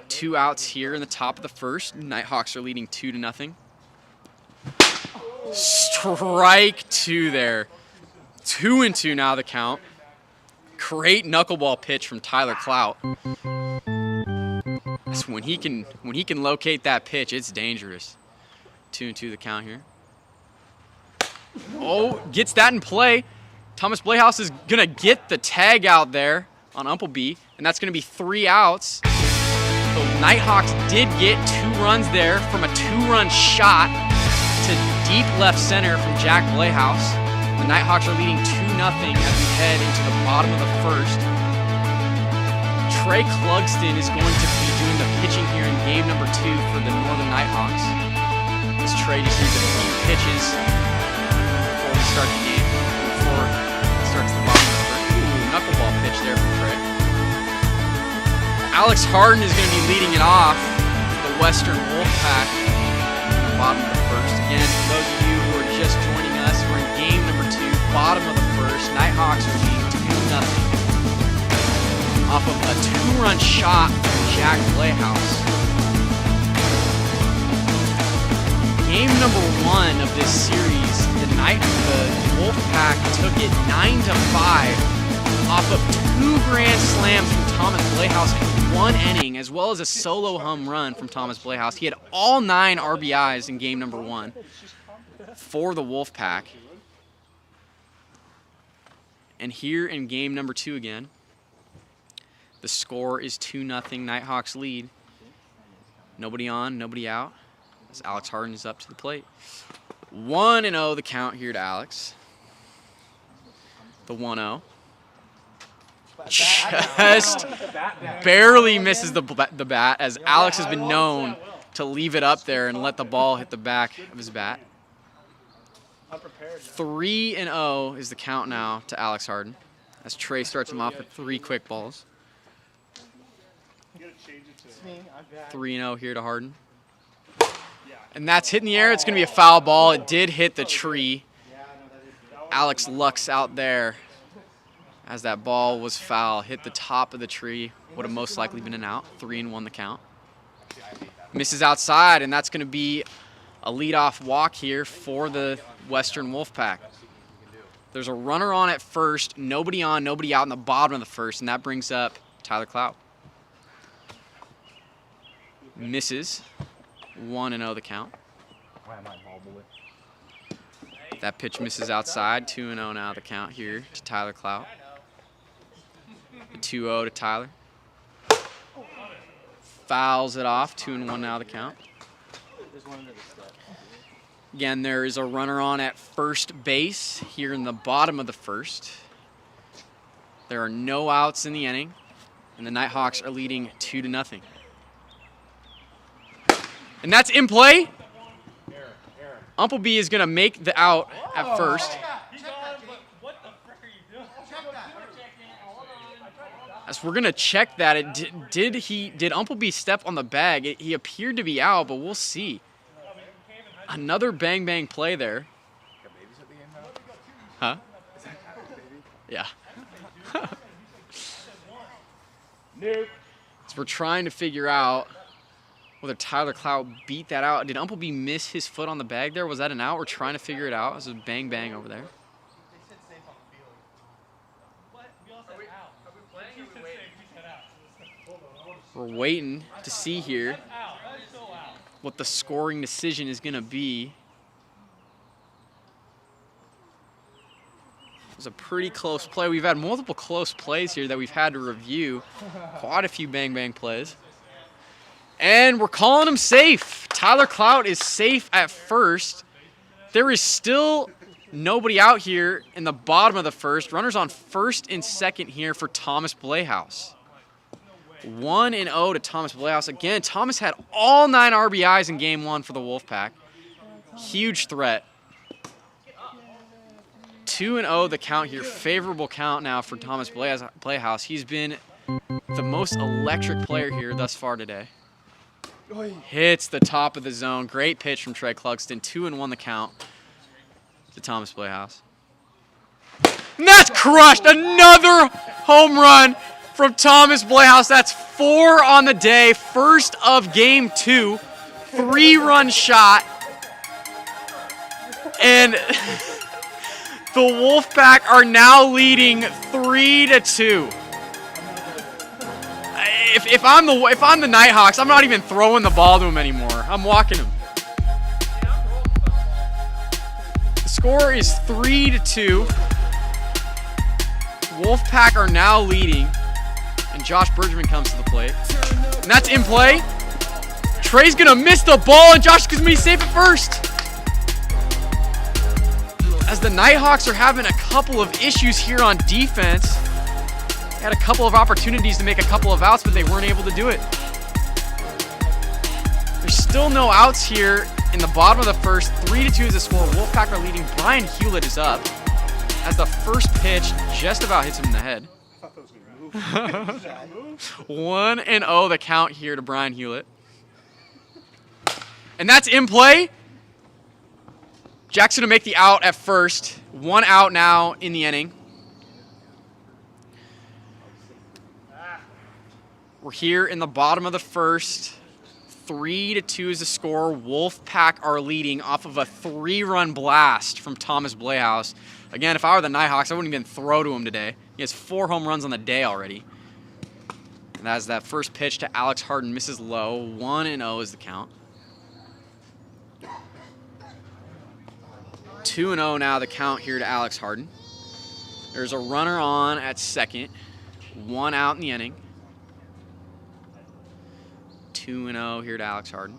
2 outs here in the top of the first. Nighthawks are leading 2-0. Strike 2 there. 2-2 now the count. Great knuckleball pitch from Tyler Clout. So when he can locate that pitch, it's dangerous. 2-2 the count here. Oh, gets that in play. Thomas Blehaus is gonna get the tag out there on Umpleby, and that's gonna be 3 outs. The Nighthawks did get 2 runs there from a 2-run shot to deep left center from Jack Blehaus. The Nighthawks are leading 2-0 as we head into the bottom of the first. Trey Clugston is going to be doing the pitching here in game number 2 for the Northern Nighthawks. As Trey just needs a few pitches before we start the game, before it starts the bottom of the first. Ooh, knuckleball pitch there from Trey. Alex Harden is going to be leading it off for the Western Wolfpack in the bottom of the first. Again, for those of you who are just joining us, we're in game number 2, bottom of the first. Nighthawks are leading 2-0. Off of a 2-run shot from Jack Blehaus. Game number 1 of this series, the Wolfpack took it 9-5 off of 2 grand slams from Thomas Blehaus in 1 inning, as well as a solo home run from Thomas Blehaus. He had all 9 RBIs in game number 1 for the Wolfpack. And here in game number 2 again, the score is 2-0, Nighthawks lead. Nobody on, nobody out, as Alex Harden is up to the plate. 1-0 the count here to Alex. The 1-0. Just barely misses the bat, as Alex has been known to leave it up there and let the ball hit the back of his bat. 3-0 is the count now to Alex Harden, as Trey starts him off with 3 quick balls. 3-0 here to Harden. And that's hit in the air. It's going to be a foul ball. It did hit the tree. Alex lucks out there as that ball was foul. Hit the top of the tree. Would have most likely been an out. 3-1 the count. Misses outside, and that's going to be a leadoff walk here for the Western Wolfpack. There's a runner on at first, nobody on, nobody out in the bottom of the first, and that brings up Tyler Clout. Misses. 1-0 the count. That pitch misses outside. 2-0 now the count here to Tyler Clout. The 2-0 to Tyler. Fouls it off. 2-1 now the count. Again, there is a runner on at first base here in the bottom of the first. There are no outs in the inning, and the Nighthawks are leading 2-0. And that's in play. Umpleby is going to make the out at first. As we're going to check that. Did Umpleby step on the bag? He appeared to be out, but we'll see. Another bang play there. Huh? Yeah. So we're trying to figure out whether Tyler Clout beat that out. Did Umpleby miss his foot on the bag there? Was that an out? We're trying to figure it out. This is bang over there. We're waiting to see here what the scoring decision is going to be. It was a pretty close play. We've had multiple close plays here that we've had to review. Quite a few bang plays. And we're calling him safe. Tyler Clout is safe at first. There is still nobody out here in the bottom of the first. Runners on first and second here for Thomas Blehaus. 1-0 to Thomas Blehaus. Again, Thomas had all 9 RBIs in game 1 for the Wolfpack. Huge threat. 2-0 the count here. Favorable count now for Thomas Blehaus. He's been the most electric player here thus far today. Hits the top of the zone. Great pitch from Trey Clugston. 2-1 the count to Thomas Blehaus. And that's crushed. Another home run from Thomas Blehaus. That's 4 on the day. First of game 2. 3-run shot. And the Wolfpack are now leading 3-2. If I'm the Nighthawks, I'm not even throwing the ball to him anymore. I'm walking him. The score is 3-2. Wolfpack are now leading, and Josh Bergerman comes to the plate. And that's in play. Trey's gonna miss the ball, and Josh is gonna be safe at first. As the Nighthawks are having a couple of issues here on defense. Had a couple of opportunities to make a couple of outs, but they weren't able to do it. There's still no outs here in the bottom of the first. 3-2 is the score. Wolfpack are leading. Brian Hewlett is up as the first pitch just about hits him in the head. 1-0 the count here to Brian Hewlett. And that's in play. Jack's going to make the out at first. 1 out now in the inning. We're here in the bottom of the first. 3-2 is the score. Wolfpack are leading off of a 3-run blast from Thomas Blehaus. Again, if I were the Nighthawks, I wouldn't even throw to him today. He has 4 home runs on the day already. And as that first pitch to Alex Harden misses low. 1-0 is the count. 2-0 now the count here to Alex Harden. There's a runner on at second. 1 out in the inning. 2-0 here to Alex Harden.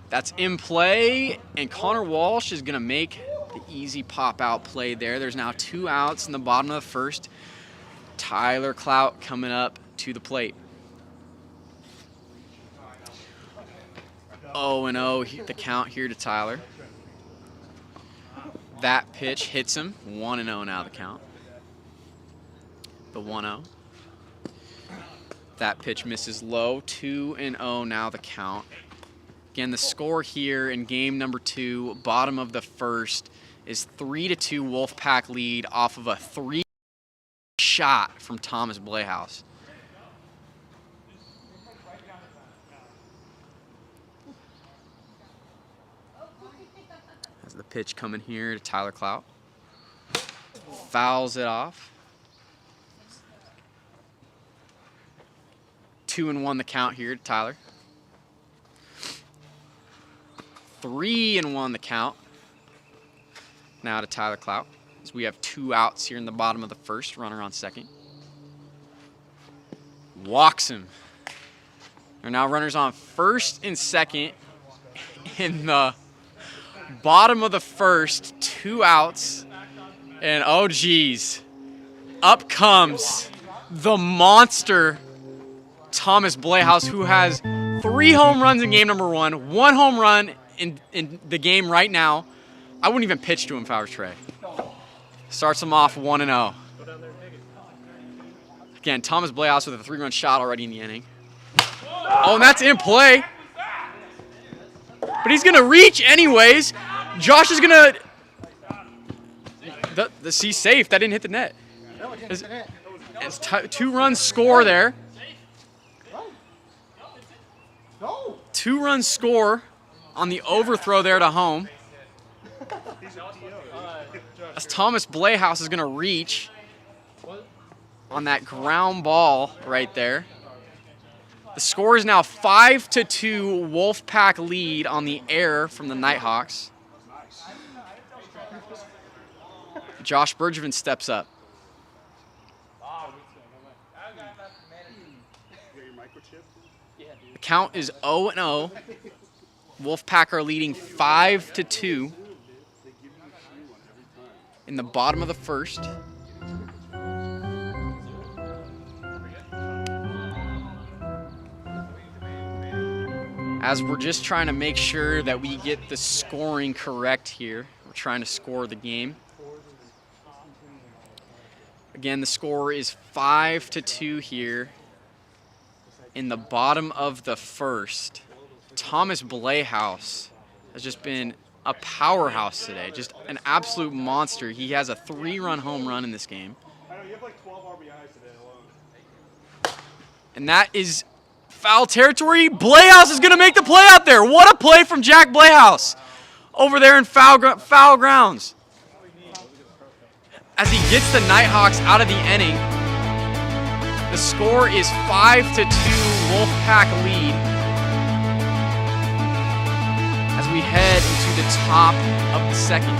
That's in play, and Connor Walsh is going to make the easy pop-out play there. There's now 2 outs in the bottom of the first. Tyler Clout coming up to the plate. 0-0 the count here to Tyler. That pitch hits him. 1-0 now the count. The 1-0. That pitch misses low. 2-0 now the count. Again, the score here in game number 2, bottom of the first, is 3-2 Wolfpack lead off of a 3 shot from Thomas Blehaus. That's the pitch coming here to Tyler Clout. fouls it off. 2-1 the count here to Tyler. 3-1 the count now to Tyler Clout. So we have 2 outs here in the bottom of the first, runner on second. Walks him. There are now runners on first and second in the bottom of the first, 2 outs. And oh geez, up comes the monster Thomas Blehaus, who has 3 home runs in game number 1, 1 home run in the game right now. I wouldn't even pitch to him if I was Trey. Starts him off 1-0. Again, Thomas Blehaus with a 3-run shot already in the inning. Oh, and that's in play. But he's going to reach anyways. Josh is going to... He's safe. That didn't hit the net. It's 2-run score there. 2-run score on the overthrow there to home. As Thomas Blehaus is going to reach on that ground ball right there. The score is now 5-2 Wolfpack lead on the air from the Nighthawks. Josh Bergevin steps up. The count is 0-0. Wolfpack are leading 5-2 in the bottom of the first. As we're just trying to make sure that we get the scoring correct here. We're trying to score the game. Again, the score is 5-2 here in the bottom of the first. Thomas Blehaus has just been a powerhouse today, just an absolute monster. He has a 3-run home run in this game. I know, you have like 12 RBIs today alone. And that is foul territory. Blehaus is going to make the play out there. What a play from Jack Blehaus over there in foul grounds. As he gets the Nighthawks out of the inning, the score is 5-2 Wolfpack lead as we head into the top of the second.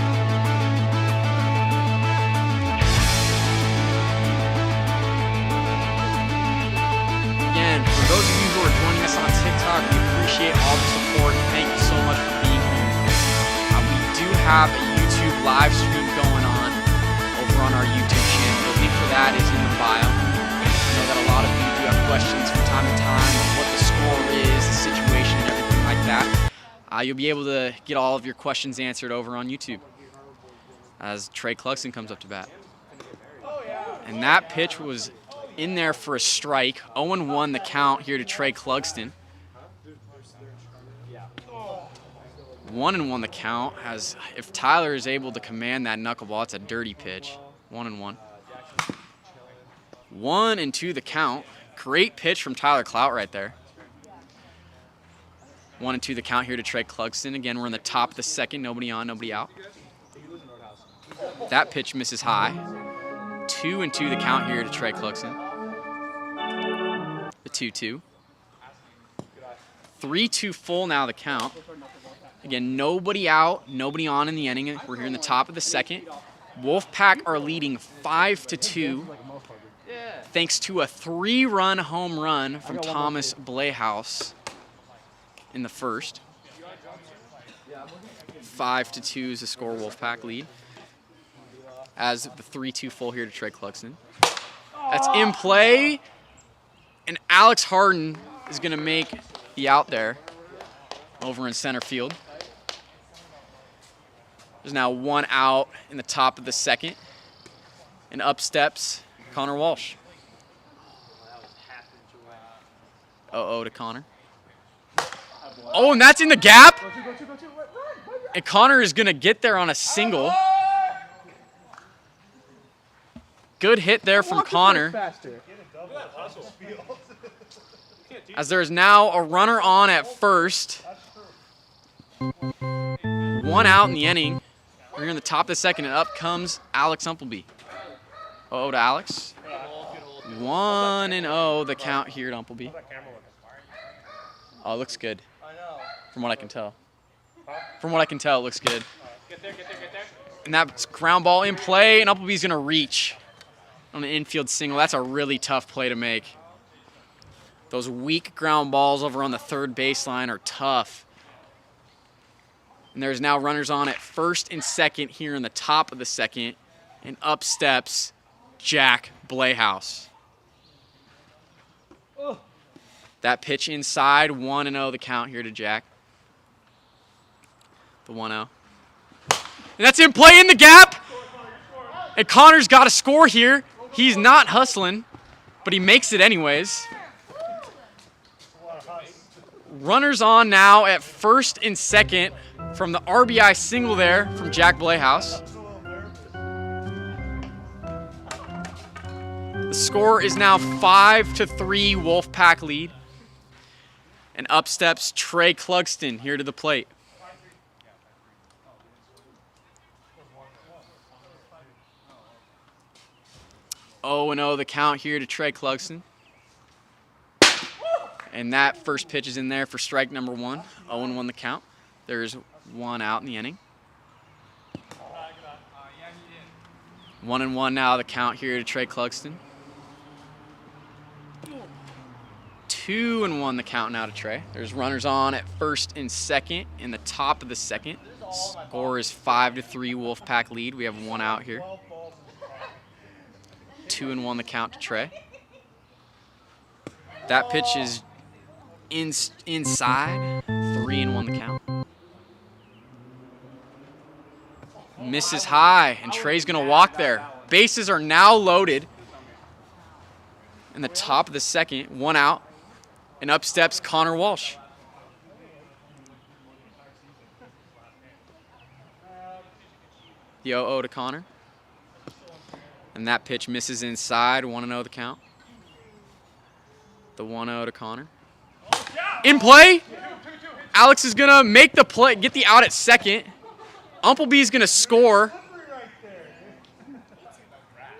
Again, for those of you who are joining us on TikTok, we appreciate all the support. Thank you so much for being here. We do have a YouTube live stream going on over on our YouTube channel. The link for that is in the bio. I know that a lot of you do have questions from time to time on what the score is, the situation, and everything like that. You'll be able to get all of your questions answered over on YouTube as Trey Clugston comes up to bat. And that pitch was in there for a strike. 0-1 the count here to Trey Clugston. 1-1 the count. As if Tyler is able to command that knuckleball, it's a dirty pitch. 1-1. 1-2 the count. Great pitch from Tyler Clout right there. 1-2 the count here to Trey Clugston. Again, we're in the top of the second. Nobody on, nobody out. That pitch misses high. 2-2 the count here to Trey Clugston. The 2-2. 3-2 full now the count. Again, nobody out, nobody on in the inning. We're here in the top of the second. Wolfpack are leading 5-2 thanks to a 3-run home run from Thomas Blehaus in the first. 5-2 is the score Wolfpack lead. As the 3-2 full here to Trey Clugston. That's in play. And Alex Harden is going to make the out there over in center field. There's now 1 out in the top of the second. And up steps Connor Walsh. 0-0 to Connor. Oh, and that's in the gap. And Connor is going to get there on a single. Good hit there from Connor. As there is now a runner on at first. 1 out in the inning. We're in the top of the second, and up comes Alex Umpleby. 0 to Alex. 1-0 the count here at Umpleby. Oh, it looks good. From what I can tell. From what I can tell, it looks good. And that's ground ball in play, and Uppleby's going to reach on an infield single. That's a really tough play to make. Those weak ground balls over on the third baseline are tough. And there's now runners on at first and second here in the top of the second. And up steps Jack Blayhouse. That pitch inside, 1-0 the count here to Jack. The 1-0. And that's in play in the gap. And Connor's got to score here. He's not hustling, but he makes it anyways. Runners on now at first and second from the RBI single there from Jack Blayhouse. The score is now 5-3 Wolfpack lead. And up steps Trey Clugston here to the plate. Oh, 0 the count here to Trey Clugston. And that first pitch is in there for strike number 1. 0-1 the count. There's 1 out in the inning. 1-1 now the count here to Trey Clugston. 2-1 the count now to Trey. There's runners on at first and second in the top of the second. Score is 5-3 Wolfpack lead. We have 1 out here. 2-1 the count to Trey. That pitch is inside. 3-1 the count. Misses high, and Trey's gonna walk there. Bases are now loaded. In the top of the second, 1 out. And up steps Connor Walsh. The 0-0 to Connor. And that pitch misses inside, 1-0 the count. The 1-0 to Connor. In play. Alex is gonna make the play, get the out at second. Umpleby's gonna score.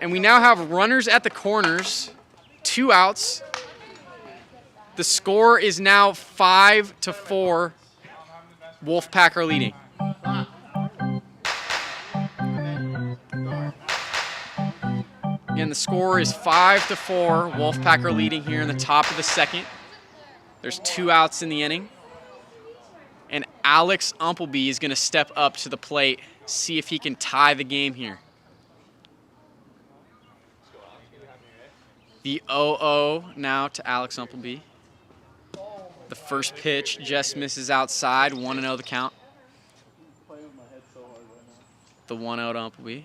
And we now have runners at the corners, 2 outs. The score is now 5-4. Wolfpack are leading. Again, the score is 5-4. Wolfpack are leading here in the top of the second. There's 2 outs in the inning. And Alex Umpleby is going to step up to the plate, see if he can tie the game here. The 0-0 now to Alex Umpleby. The first pitch just misses outside, 1-0 the count. The 1-0 to Umpleby.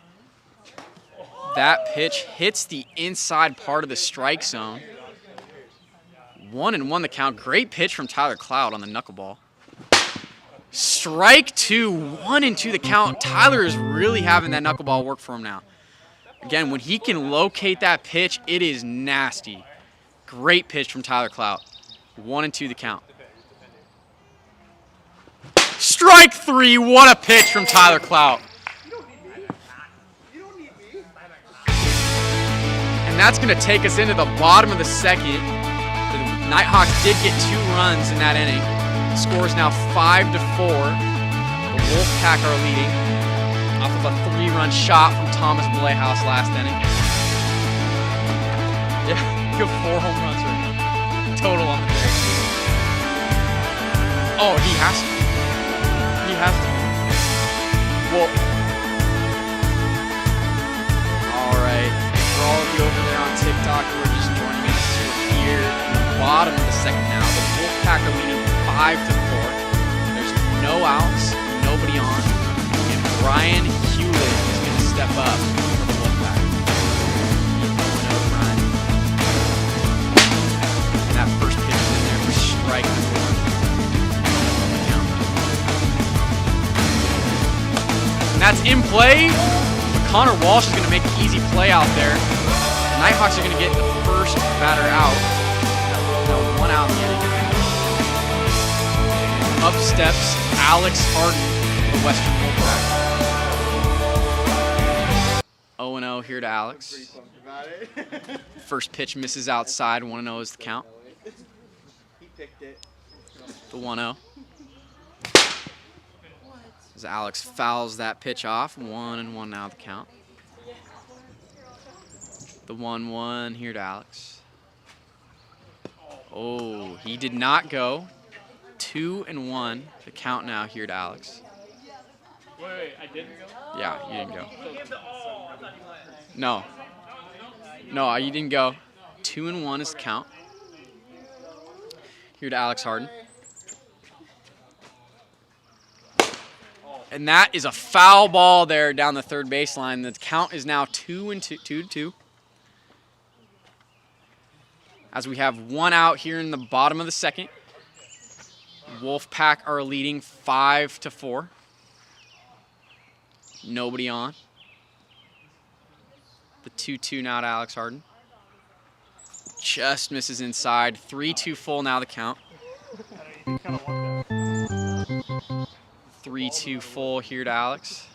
That pitch hits the inside part of the strike zone. 1-1 the count. Great pitch from Tyler Cloud on the knuckleball. Strike 2, 1-2 the count. Tyler is really having that knuckleball work for him now. Again, when he can locate that pitch, it is nasty. Great pitch from Tyler Clout. 1-2 the count. Strike 3, what a pitch from Tyler Clout. And that's going to take us into the bottom of the second. The Nighthawks did get 2 runs in that inning. The score is now 5-4. The Wolfpack are leading off of a 3-run shot from Thomas Blayhouse last inning. Yeah, you have 4 home runs right now. Total on the day. Oh, he has to. He has to. Well, all right. For all of you over there on TikTok who are just joining us, we're here in the bottom of the second now. The Wolfpack are leading 5-4. There's no outs, nobody on, and Brian Hewlett is going to step up for the Wolfpack. And that first pitch is in there for strike 4. And that's in play. Connor Walsh is going to make an easy play out there. The Nighthawks are going to get the first batter out. Now 1 out in the inning. Up steps Alex Harden of the Western Wolfpack. 0-0 here to Alex. First pitch misses outside. 1-0 is the count. He picked it. The 1-0. As Alex fouls that pitch off. 1-1 now the count. The 1-1 here to Alex. Oh, he did not go. 2-1 the count now here to Alex. Wait, I didn't go? Yeah, you didn't go. No. No, you didn't go. 2-1 is the count. Here to Alex Harden. And that is a foul ball there down the third baseline. The count is now 2-2. As we have one out here in the bottom of the second. Wolfpack are leading 5-4. Nobody on. The 2-2 now to Alex Harden. Just misses inside. 3-2 full now the count. 3-2 full here to Alex.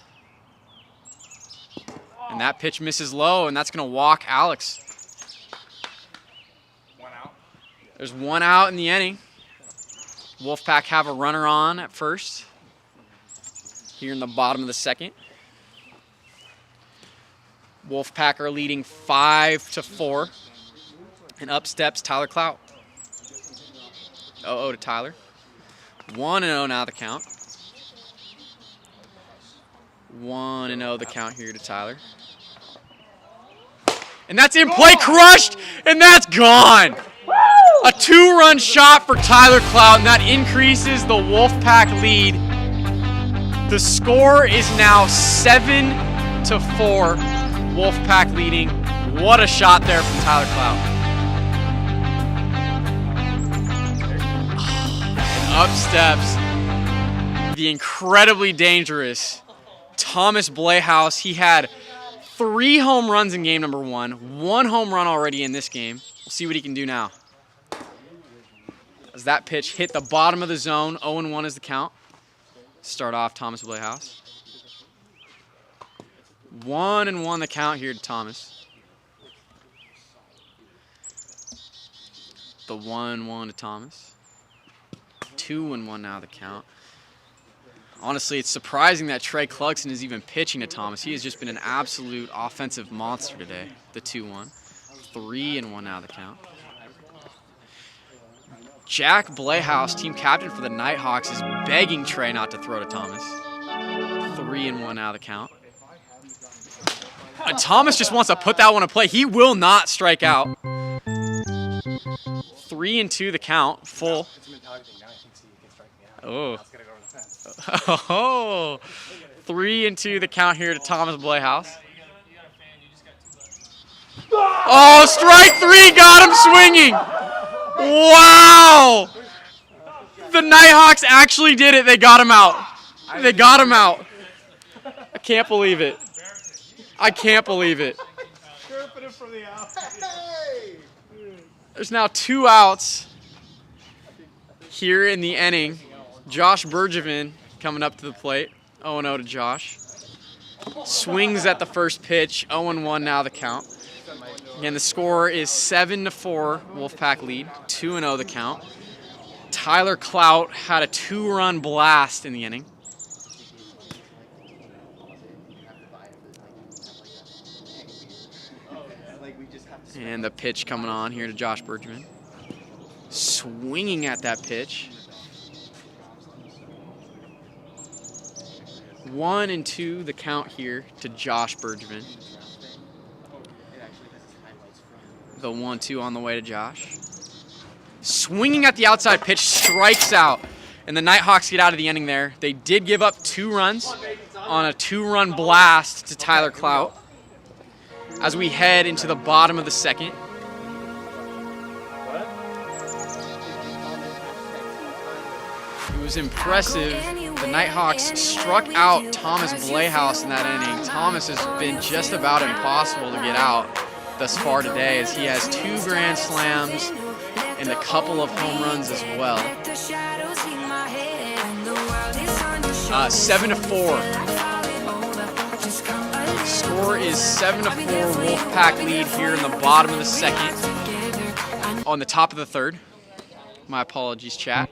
And that pitch misses low, and that's going to walk Alex. There's one out in the inning. Wolfpack have a runner on at first. Here in the bottom of the second. Wolfpack are leading 5-4. And up steps Tyler Clout. 0-0 to Tyler. 1-0 now the count. 1-0 the count here to Tyler. And that's in play, crushed, and that's gone. A 2-run shot for Tyler Clout, and that increases the Wolfpack lead. The score is now 7-4. Wolfpack leading. What a shot there from Tyler Clout. And up steps the incredibly dangerous Thomas Blehaus. He had 3 home runs in game number 1. 1 home run already in this game. We'll see what he can do now. As that pitch hit the bottom of the zone, 0-1 is the count. Start off Thomas Blehaus. 1-1 the count here to Thomas. The 1-1 to Thomas. 2-1 now the count. Honestly, it's surprising that Trey Clugson is even pitching to Thomas. He has just been an absolute offensive monster today. The 2-1. 3-1 now the count. Jack Blehaus, team captain for the Nighthawks, is begging Trey not to throw to Thomas. 3-1 now the count. And Thomas just wants to put that one in play. He will not strike out. 3-2 the count, full. Oh. Oh. 3-2 the count here to Thomas Blehaus. Oh, strike 3 got him swinging. Wow! The Nighthawks actually did it. They got him out. They got him out. I can't believe it. I can't believe it. There's now 2 outs here in the inning. Josh Bergevin coming up to the plate. 0-0 to Josh. Swings at the first pitch. 0-1 now the count. Again, the score is 7-4, Wolfpack lead. 2-0 the count. Tyler Clout had a 2-run blast in the inning. And the pitch coming on here to Josh Bergman. Swinging at that pitch. 1-2 the count here to Josh Bergman. The 1-2 on the way to Josh. Swinging at the outside pitch, strikes out. And the Nighthawks get out of the inning there. They did give up 2 runs on a 2-run blast to Tyler Clout. As we head into the bottom of the second. It was impressive. The Nighthawks struck out Thomas Blehaus in that inning. Thomas has been just about impossible to get out thus far today, as he has 2 grand slams and a couple of home runs as well. 7-4. Score is 7-4 Wolfpack lead here in the bottom of the second. On the top of the third. My apologies, chat.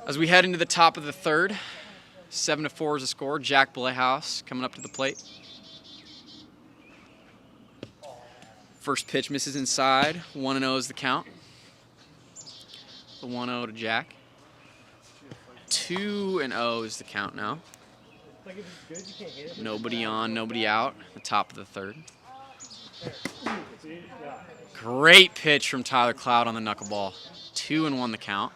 As we head into the top of the third, 7-4 is the score. Jack Playhouse coming up to the plate. First pitch misses inside. 1-0 is the count. The 1-0 to Jack. 2-0 is the count now. Nobody on, nobody out. The top of the third. Great pitch from Tyler Cloud on the knuckleball. 2-1 the count.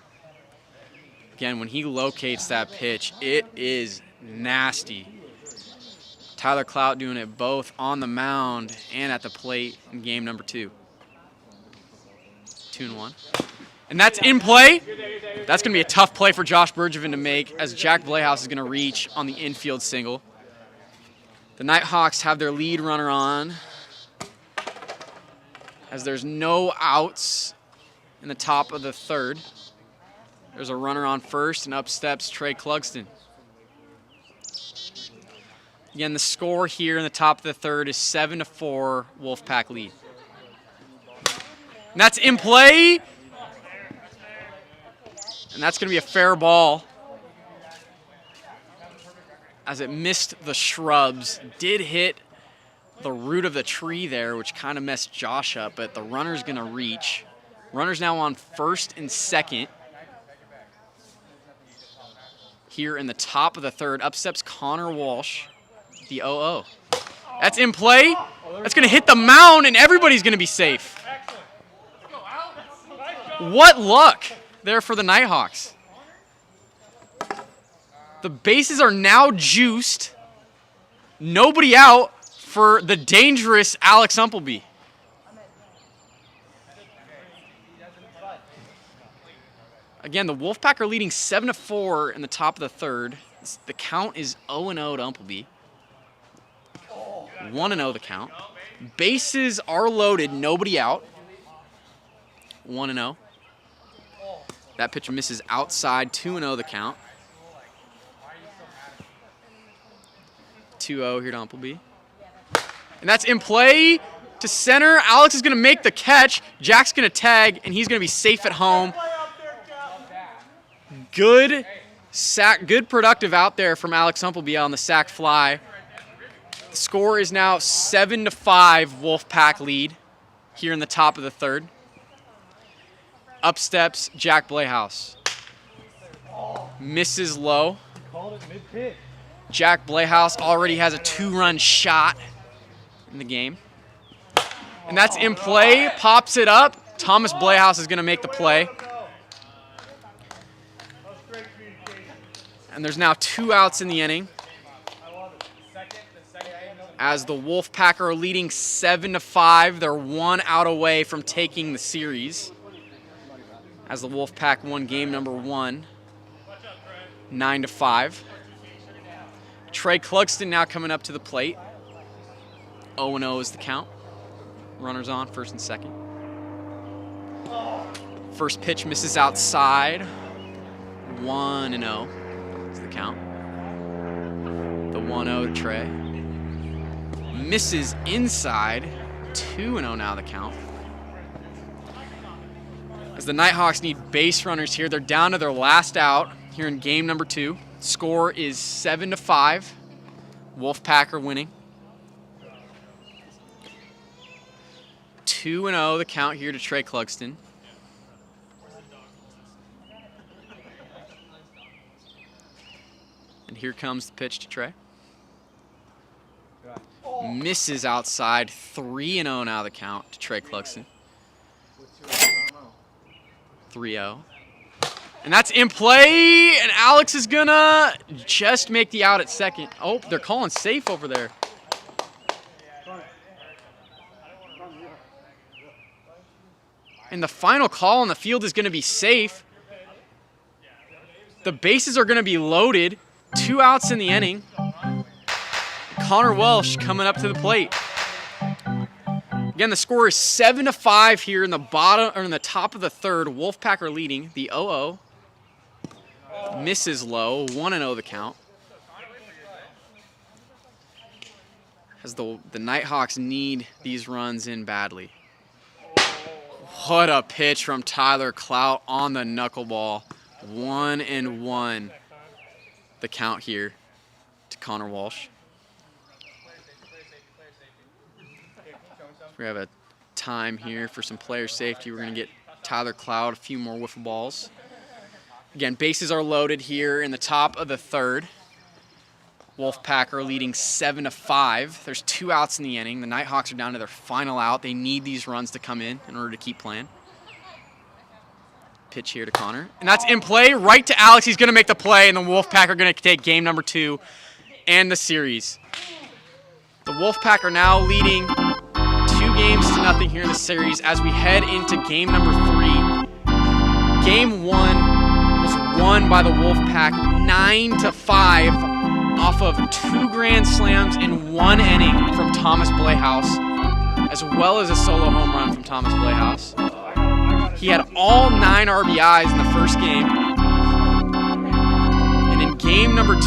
Again, when he locates that pitch, it is nasty. Tyler Cloud doing it both on the mound and at the plate in game number 2. 2-1. And that's in play. That's going to be a tough play for Josh Bergevin to make as Jack Playhouse is going to reach on the infield single. The Nighthawks have their lead runner on as there's no outs in the top of the third. There's a runner on first, and up steps Trey Clugston. Again, the score here in the top of the third is 7-4 Wolfpack lead. And that's in play. And that's going to be a fair ball as it missed the shrubs. Did hit the root of the tree there, which kind of messed Josh up, but the runner's going to reach. Runner's now on first and second. Here in the top of the third, up steps Connor Walsh, the 0-0. That's in play. That's going to hit the mound, and everybody's going to be safe. What luck there for the Nighthawks. The bases are now juiced. Nobody out for the dangerous Alex Umpleby. Again, the Wolfpack are leading 7-4 in the top of the third. The count is 0-0 to Umpleby. 1-0 the count. Bases are loaded, nobody out. 1-0. That pitcher misses outside, 2-0 the count. 2-0 here to Umpleby. And that's in play to center. Alex is going to make the catch. Jack's going to tag, and he's going to be safe at home. Good sack, good productive out there from Alex Umpleby on the sack fly. The score is now 7-5 Wolfpack lead here in the top of the third. Up steps Jack Playhouse. Misses low. Jack Playhouse already has a 2-run shot in the game. And that's in play. Pops it up. Thomas Playhouse is going to make the play. And there's now 2 outs in the inning. As the Wolfpack are leading 7-5, they're 1 out away from taking the series. As the Wolfpack won game number 1, 9-5. Trey Clugston now coming up to the plate. 0-0 is the count. Runners on, first and second. First pitch misses outside. 1-0 is the count. The 1-0 to Trey. Misses inside. 2-0 now the count. As the Nighthawks need base runners here, they're down to their last out here in game number 2. Score is 7-5. Wolfpack are winning. 2-0 the count here to Trey Clugston. And here comes the pitch to Trey. Misses outside. 3-0 now the count to Trey Clugston. 3-0. And that's in play, and Alex is gonna just make the out at second. Oh, they're calling safe over there. And the final call on the field is gonna be safe. The bases are gonna be loaded. 2 outs in the inning. Connor Welsh coming up to the plate. Again, the score is 7-5 here in the bottom or in the top of the third. Wolfpack are leading. The 0-0 misses low. 1-0 the count. as the Nighthawks need these runs in badly. What a pitch from Tyler Clout on the knuckleball. 1-1 the count here to Connor Walsh. We have a time here for some player safety. We're going to get Tyler Clout a few more wiffle balls. Again, bases are loaded here in the top of the third. Wolfpack are leading 7-5. There's 2 outs in the inning. The Nighthawks are down to their final out. They need these runs to come in order to keep playing. Pitch here to Connor. And that's in play, right to Alex. He's going to make the play, and the Wolfpack are going to take game number 2 and the series. The Wolfpack are now leading 2-0 here in the series as we head into game number 3. Game 1 was won by the Wolfpack 9-5. Off of 2 grand slams in 1 inning from Thomas Blayhouse, as well as a solo home run from Thomas Blayhouse. He had all 9 RBIs in the first game. And in game number 2,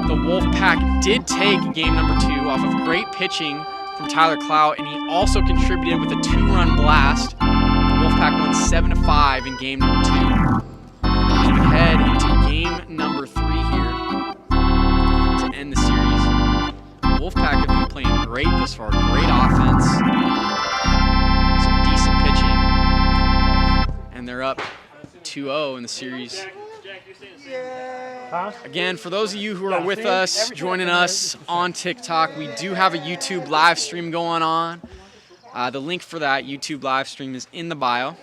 the Wolfpack did take game number 2 off of great pitching from Tyler Clout, and he also contributed with a 2-run blast. The Wolfpack won 7-5 in game number 2. As we head into game number 3 here, end the series. Wolfpack have been playing great this far. Great offense. Some decent pitching. And they're up 2-0 in the series. Again, for those of you who are with us, joining us on TikTok, we do have a YouTube live stream going on. The link for that YouTube live stream is in the bio.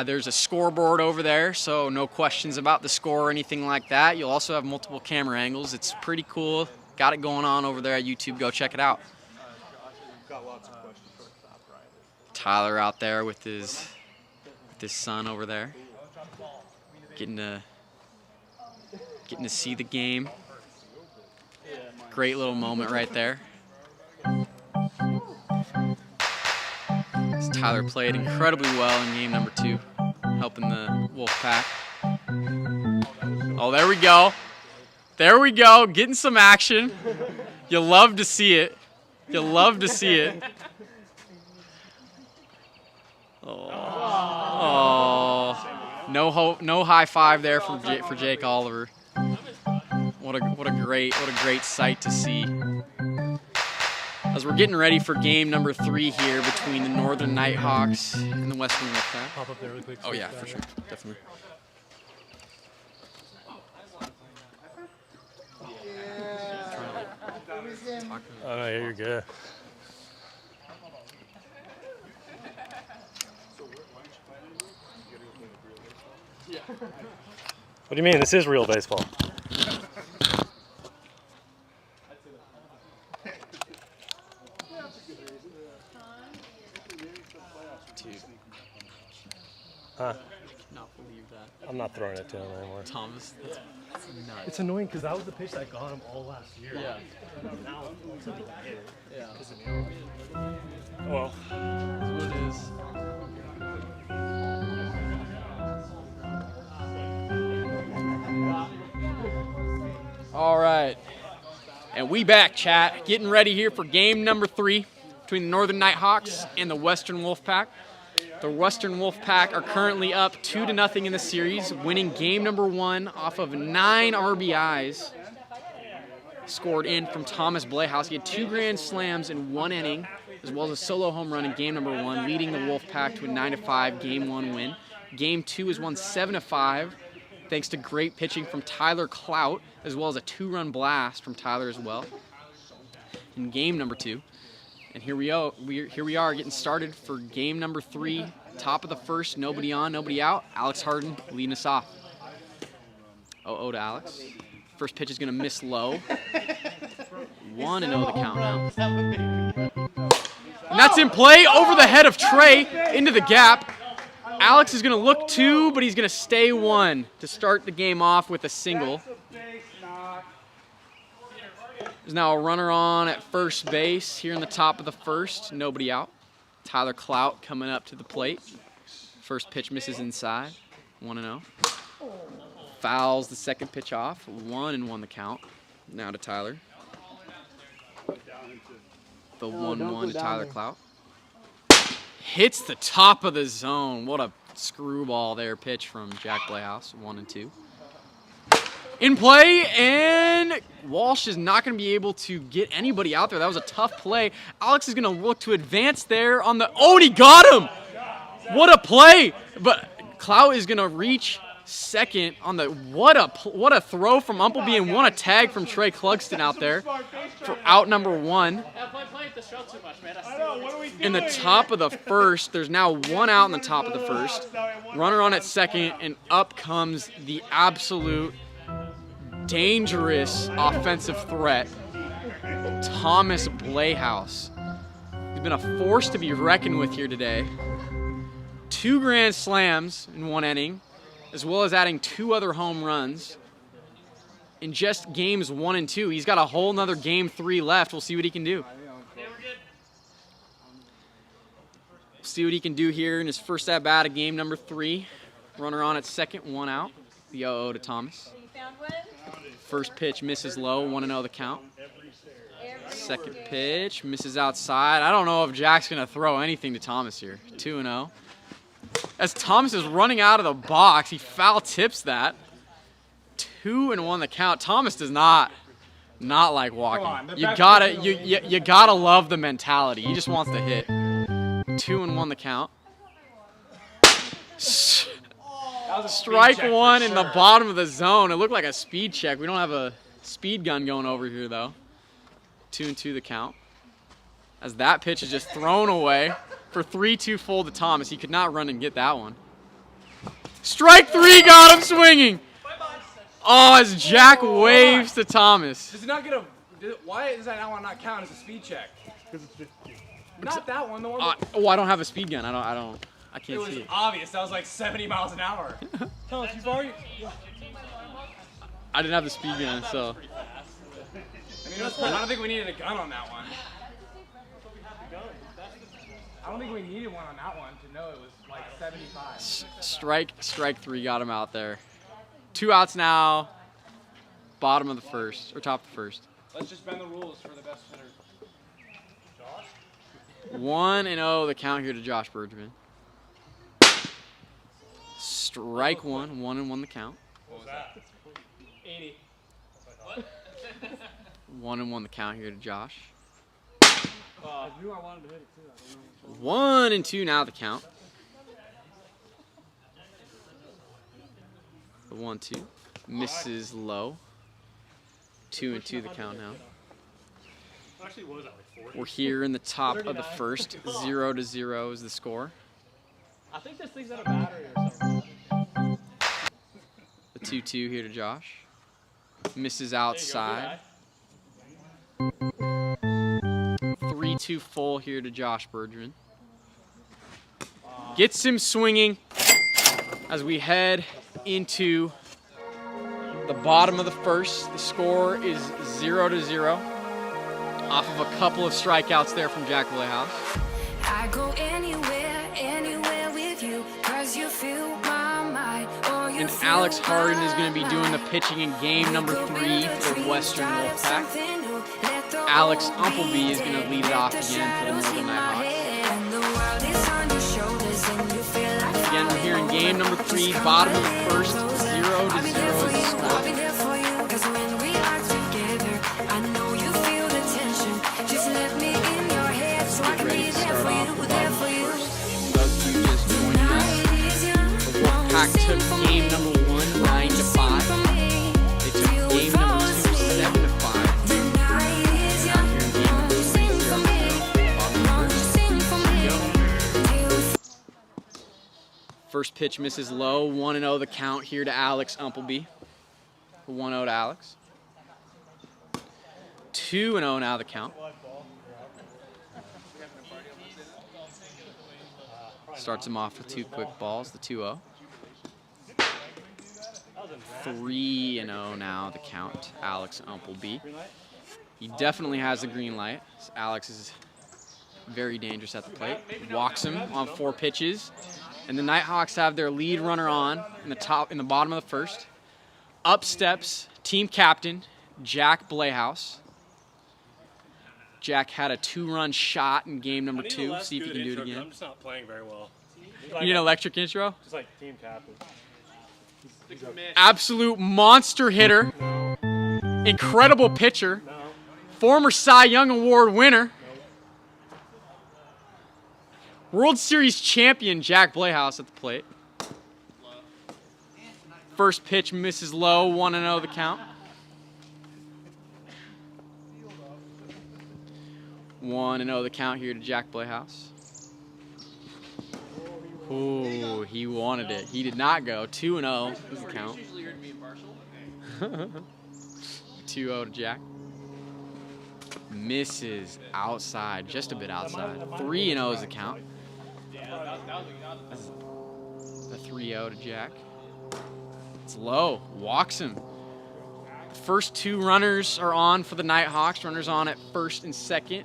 There's a scoreboard over there, so no questions about the score or anything like that. You'll also have multiple camera angles. It's pretty cool. Got it going on over there at YouTube. Go check it out. Tyler out there with his son over there, getting to see the game. Great little moment right there. Tyler played incredibly well in game number 2, helping the Wolfpack. Oh, there we go. There we go, getting some action. You love to see it. You love to see it. Oh. No high five there for Jake Oliver. What a great sight to see. As we're getting ready for game number 3 here between the Northern Nighthawks and the Western Wolfpack. Pop up there really quick. Oh yeah, for sure, definitely. Oh no, you're good. What do you mean? This is real baseball. Huh? I cannot believe that. I'm not throwing it to him anymore. Thomas, that's nuts. It's annoying because that was the pitch that got him all last year. Yeah. Now it's not hit it. Yeah. Well, That's what it is. All right. And we back, chat. Getting ready here for game number 3 between the Northern Nighthawks and the Western Wolfpack. The Western Wolfpack are currently up 2-0 in the series, winning game number 1 off of 9 RBIs scored in from Thomas Blayhouse. He had 2 grand slams in 1 inning, as well as a solo home run in game number 1, leading the Wolfpack to a 9-5 game 1 win. Game 2 is won 7-5, thanks to great pitching from Tyler Clout, as well as a 2-run blast from Tyler as well in game number 2. And here we are getting started for game number 3, top of the first, nobody on, nobody out. Alex Harden leading us off. 0-0 to Alex. First pitch is going to miss low. 1-0 the count now. And that's in play over the head of Trey into the gap. Alex is going to look 2, but he's going to stay 1 to start the game off with a single. There's now a runner on at first base here in the top of the first. Nobody out. Tyler Clout coming up to the plate. First pitch misses inside. 1-0. Fouls the second pitch off. 1-1 the count. Now to Tyler. The 1-1 to Tyler Clout. Hits the top of the zone. What a screwball there pitch from Jack Playhouse. 1-2. In play, and Walsh is not going to be able to get anybody out there. That was a tough play. Alex is going to look to advance there on the... Oh, and he got him! What a play! But Clout is going to reach second on the... What a throw from Umpleby, and what a tag from Trey Clugston out there for out number 1. In the top of the first, there's now 1 out in the top of the first. Runner on at second, and up comes the absolute dangerous offensive threat, Thomas Playhouse. He's been a force to be reckoned with here today. 2 grand slams in 1 inning, as well as adding 2 other home runs in just games 1 and 2. He's got a whole nother game 3 left. We'll see what he can do. See what he can do here in his first at bat of game number 3. Runner on at second, 1 out. The 0-0 to Thomas. First pitch misses low, 1-0 the count. Second pitch misses outside. I don't know if Jack's going to throw anything to Thomas here. 2-0. As Thomas is running out of the box, he foul tips that. 2-1 the count. Thomas does not like walking. You gotta love the mentality. He just wants to hit. 2-1 the count. Strike 1 in the bottom of the zone. It looked like a speed check. We don't have a speed gun going over here, though. 2-2 the count. As that pitch is just thrown away for 3-2 full to Thomas. He could not run and get that one. Strike 3 got him swinging. Oh, as Jack waves to Thomas. Does it not get a... Why does that not count as a speed check? Not that one. The one. Oh, I don't have a speed gun. I can't see it. It was obvious. That was like 70 miles an hour. Thomas, you've already... I didn't have the speed gun, so. I mean, I don't think we needed a gun on that one. I don't think we needed one on that one to know it was like 75. Strike 3 got him out there. 2 outs now. Bottom of the first, or top of the first. Let's just bend the rules for the best hitter. 1-0 the count here to Josh Bergman. Strike 1, 1-1 the count. What was that? 80. 1-1 the count here to Josh. I knew I wanted to hit it too. I don't know. 1-2 now the count. The 1-2 misses low. 2-2 the count now. Actually, what was that, like 40? We're here in the top of the first. 0-0 is the score. I think this thing's out of battery or something. The 2-2 here to Josh. Misses outside. 3-2 full here to Josh Bergman. Gets him swinging as we head into the bottom of the first. The score is 0-0 off of a couple of strikeouts there from Jack Playhouse. I go anywhere with you, 'cause you fill my mind. And Alex Harden is going to be doing the pitching in game number 3 for Western Wolfpack. Alex Umpleby is going to lead it off again for the Northern Nighthawks. Again, we're here in game number 3, bottom of the first, 0-0 is the score. Get ready to start off the bottom of the first. Those of you just joined us, the Wolfpack took game number 1, 9-5. They took game number 2, 7-5. Now here in game number 3, 0-0. Bottom of the first. First pitch misses low, 1-0 the count here to Alex Umpleby. 1-0 to Alex. 2-0 now the count. Starts him off with 2 quick balls, the 2-0. 3-0 now the count, Alex Umpleby. He definitely has the green light. Alex is very dangerous at the plate. Walks him on 4 pitches. And the Nighthawks have their lead runner on in the bottom of the first. Up steps team captain Jack Playhouse. Jack had a 2-run shot in game number I need a 2. less See if you good can do it intro, 'cause again. I'm just not playing very well. You need an electric intro? Just like team captain. Absolute monster hitter. Incredible pitcher. Former Cy Young Award winner. World Series champion Jack Blehouse at the plate. First pitch misses low, 1-0 the count. 1-0 the count here to Jack Blehouse. Ooh, he wanted it. He did not go. 2-0 is the count. 2-0 to Jack. Misses outside, just a bit outside. 3-0 is the count. The 3-0 to Jack. It's low, walks him. First 2 runners are on for the Nighthawks. Runners on at first and second.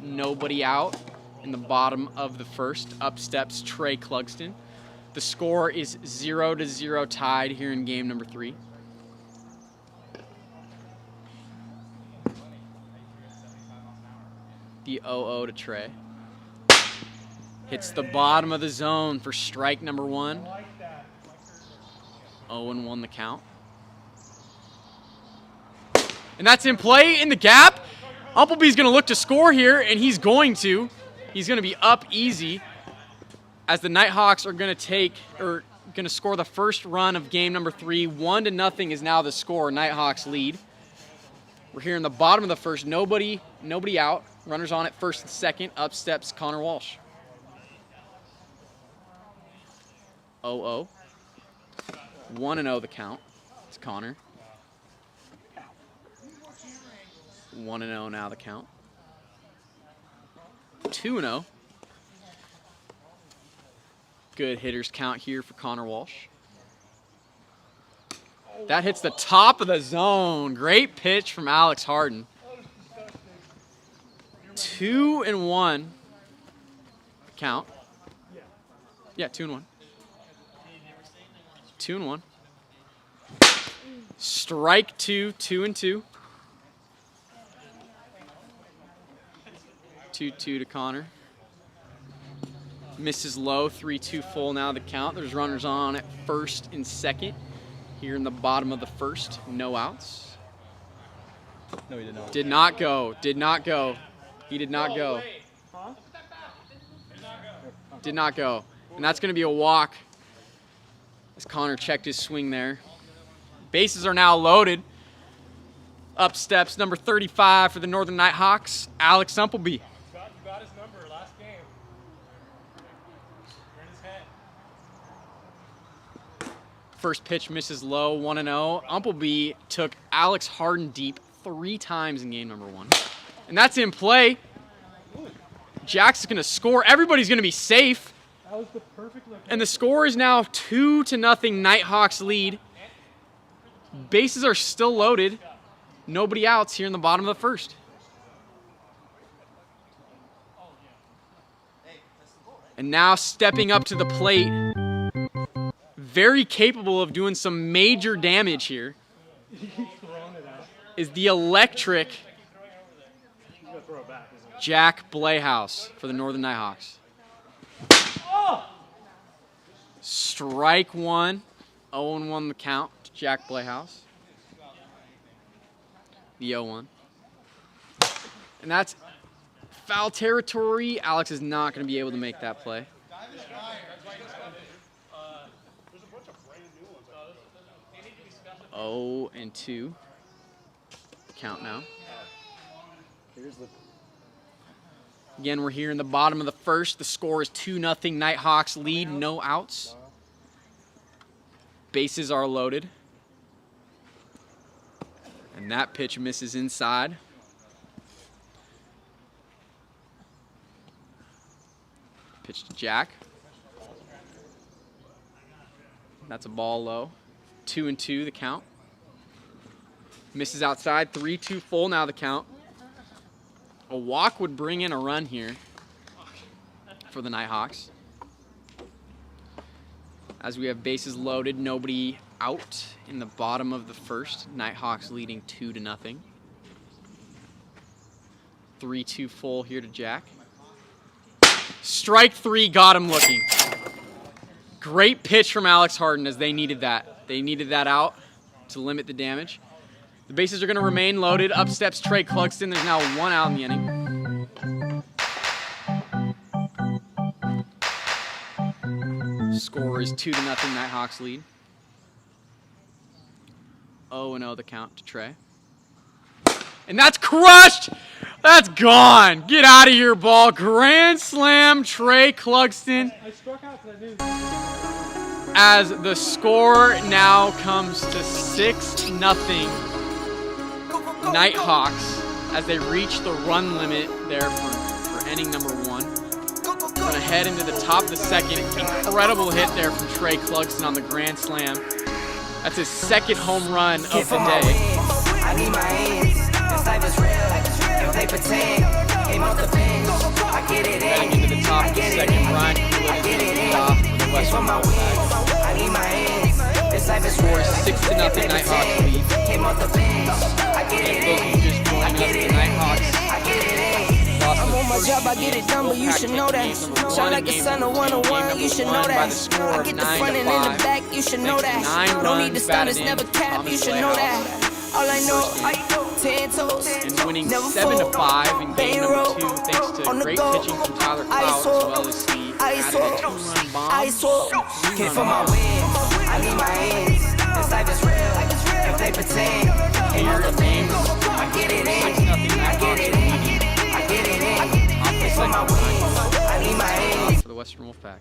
Nobody out in the bottom of the first. Up steps Trey Clugston. The score is 0-0 tied here in game number 3. The 0-0 to Trey. Hits the bottom of the zone for strike number 1. 0-1 the count. And that's in play in the gap. Umpleby's going to look to score here, and he's going to. He's going to be up easy as the Nighthawks are going to score the first run of game number 3. 1-0 is now the score. Nighthawks lead. We're here in the bottom of the first. Nobody out. Runners on at first and second. Up steps Connor Walsh. 0-0. 1-0 the count. It's Connor. 1-0 now the count. 2-0. Good hitters count here for Connor Walsh. That hits the top of the zone. Great pitch from Alex Harden. 2-1 count. Yeah, 2-1. 2-1. Strike 2, 2-2. 2-2 to Connor. Misses low, 3-2 full now the count. There's runners on at first and second. Here in the bottom of the first, no outs. No, he did not. Did not go, did not go. He did not go. Did not go. And that's going to be a walk as Connor checked his swing there. Bases are now loaded. Up steps number 35 for the Northern Nighthawks, Alex Umpleby. Got his number last game. Right in his head. First pitch misses low, 1-0. Umpleby took Alex Harden deep 3 times in game number 1. And that's in play. Jack's going to score. Everybody's going to be safe. That was the perfect look. And the score is now 2-0 Nighthawks lead. Bases are still loaded. Nobody outs here in the bottom of the first. And now stepping up to the plate, very capable of doing some major damage here, is the electric Jack Blehouse for the Northern Nighthawks. Strike 1, 0-1 the count to Jack Blehouse. The 0-1. And that's foul territory. Alex is not going to be able to make that play. 0-2. Count now. Again, we're here in the bottom of the first. The score is 2-0 Nighthawks lead, no outs. Bases are loaded. And that pitch misses inside. Pitch to Jack. That's a ball low. 2-2 the count. Misses outside. 3-2 full now the count. A walk would bring in a run here for the Nighthawks. As we have bases loaded, nobody out in the bottom of the first. Nighthawks leading 2-0. 3-2 full here to Jack. Strike 3 got him looking. Great pitch from Alex Harden as they needed that. They needed that out to limit the damage. The bases are going to remain loaded. Up steps Trey Clugston. There's now 1 out in the inning. Score is 2-0 Nighthawks lead. 0-0 the count to Trey. And that's crushed! That's gone! Get out of here, ball. Grand slam, Trey Clugston. I struck out because I knew. As the score now comes to 6-0 Nighthawks as they reach the run limit there for inning number 1. Going to head into the top of the second. Incredible hit there from Trey Clugston on the grand slam. That's his 2nd home run of the day. I need my hands. This life is real. Don't play pretend. Came off the bench. I get it in. Heading into the top of the second, Brian I get it in. off for the It's for Western my Wolfpack. wins. I need my hands. This life is real. 6-0 Nighthawks lead. Came off the bench. I get it Those in. who just joined us, the Nighthawks I get it in. lost I'm the on my first job, I get it done, but you should know that. Shine like the sun of 101, you should know that. I get the front and in the back, you should know that. Don't need to start, it's never cap, you should know that. All I know, 10 toes, and winning never 7-5 in game number 2 thanks to on the great go. pitching from Tyler Clout as well as the added 2-run bomb. I swore, came for my wins. I need my hands. This life is real. Don't play pretend. Came off the bench. I get it in. I get it in. I get it in. It's for my wins. I need my hands. For the Western Wolfpack.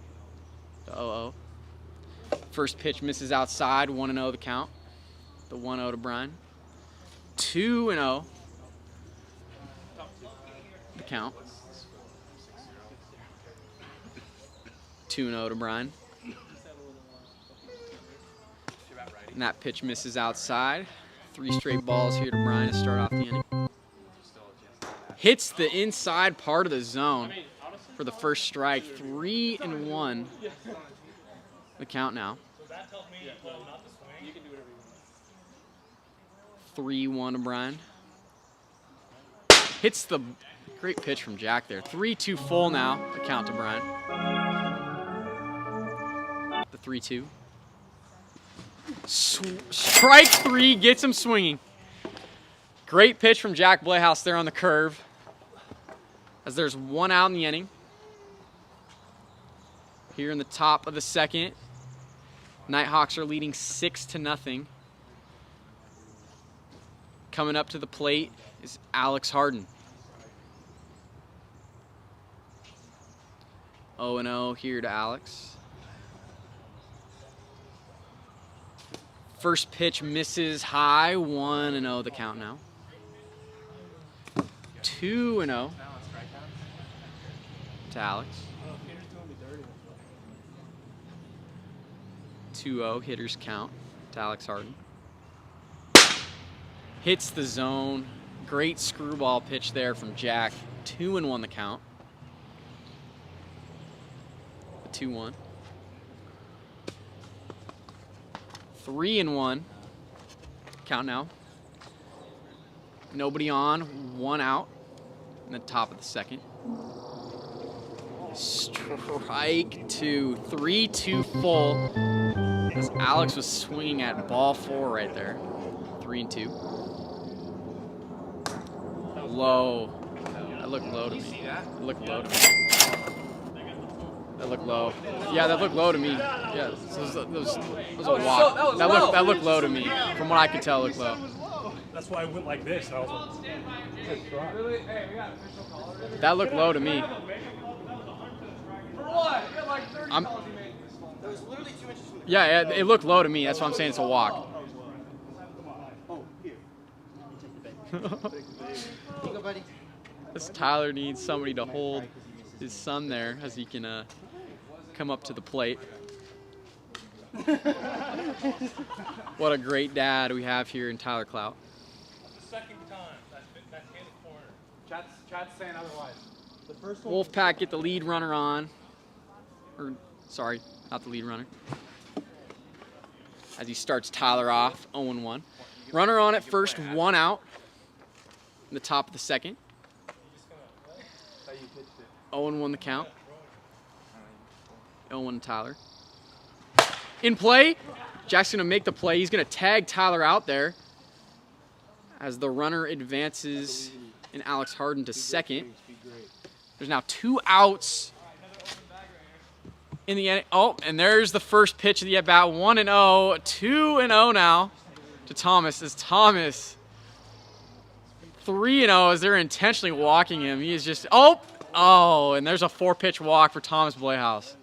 The 0-0. First pitch misses outside. 1-0 the count. The 1-0 to Brian. 2-0 the count. 2-0 to Brian. And that pitch misses outside. 3 straight balls here to Brian to start off the inning. Hits the inside part of the zone for the first strike. 3-1 the count now. 3-1 to Brian. Hits the great pitch from Jack there. 3-2 full now. The count to Brian. The 3-2. Strike 3 gets him swinging. Great pitch from Jack Blehouse there on the curve. As there's 1 out in the inning. Here in the top of the second. Nighthawks are leading 6-0. Coming up to the plate is Alex Harden. 0-0 here to Alex. First pitch misses high. 1-0 the count now. 2-0 to Alex. 2-0 hitters count to Alex Harden. Hits the zone. Great screwball pitch there from Jack. 2-1 the count. 2-1. 3-1 count now. Nobody on, 1 out in the top of the second. Strike 2. 3-2 full. As Alex was swinging at ball 4 right there. 3-2. Low. That looked low to me. That looked low to me. That looked low. Yeah, that looked low to me. Yeah, it was a walk. That looked low to me. From what I could tell, it looked low. That's why I went like this. I was like, that looked low to me. Yeah, it looked low to me. That's why I'm saying it's a walk. This Tyler needs somebody to hold his son there as he can come up to the plate. What a great dad we have here in Tyler Clout. second time that's hit the corner. Chat's saying otherwise. The first one. Wolfpack get the lead runner on. Or, sorry, not the lead runner. As he starts Tyler off, 0-1. Runner on at first, 1 out in the top of the second. 0-1 the count. 0-1 Tyler. In play. Jack's going to make the play. He's going to tag Tyler out there as the runner advances and Alex Harden to second. There's now 2 outs in the end. Oh, and there's the first pitch of the at-bat. 1-0, 2-0 now to Thomas. As Thomas 3-0 as they're intentionally walking him. He is just, oh, and there's a 4-pitch walk for Thomas Blehaus.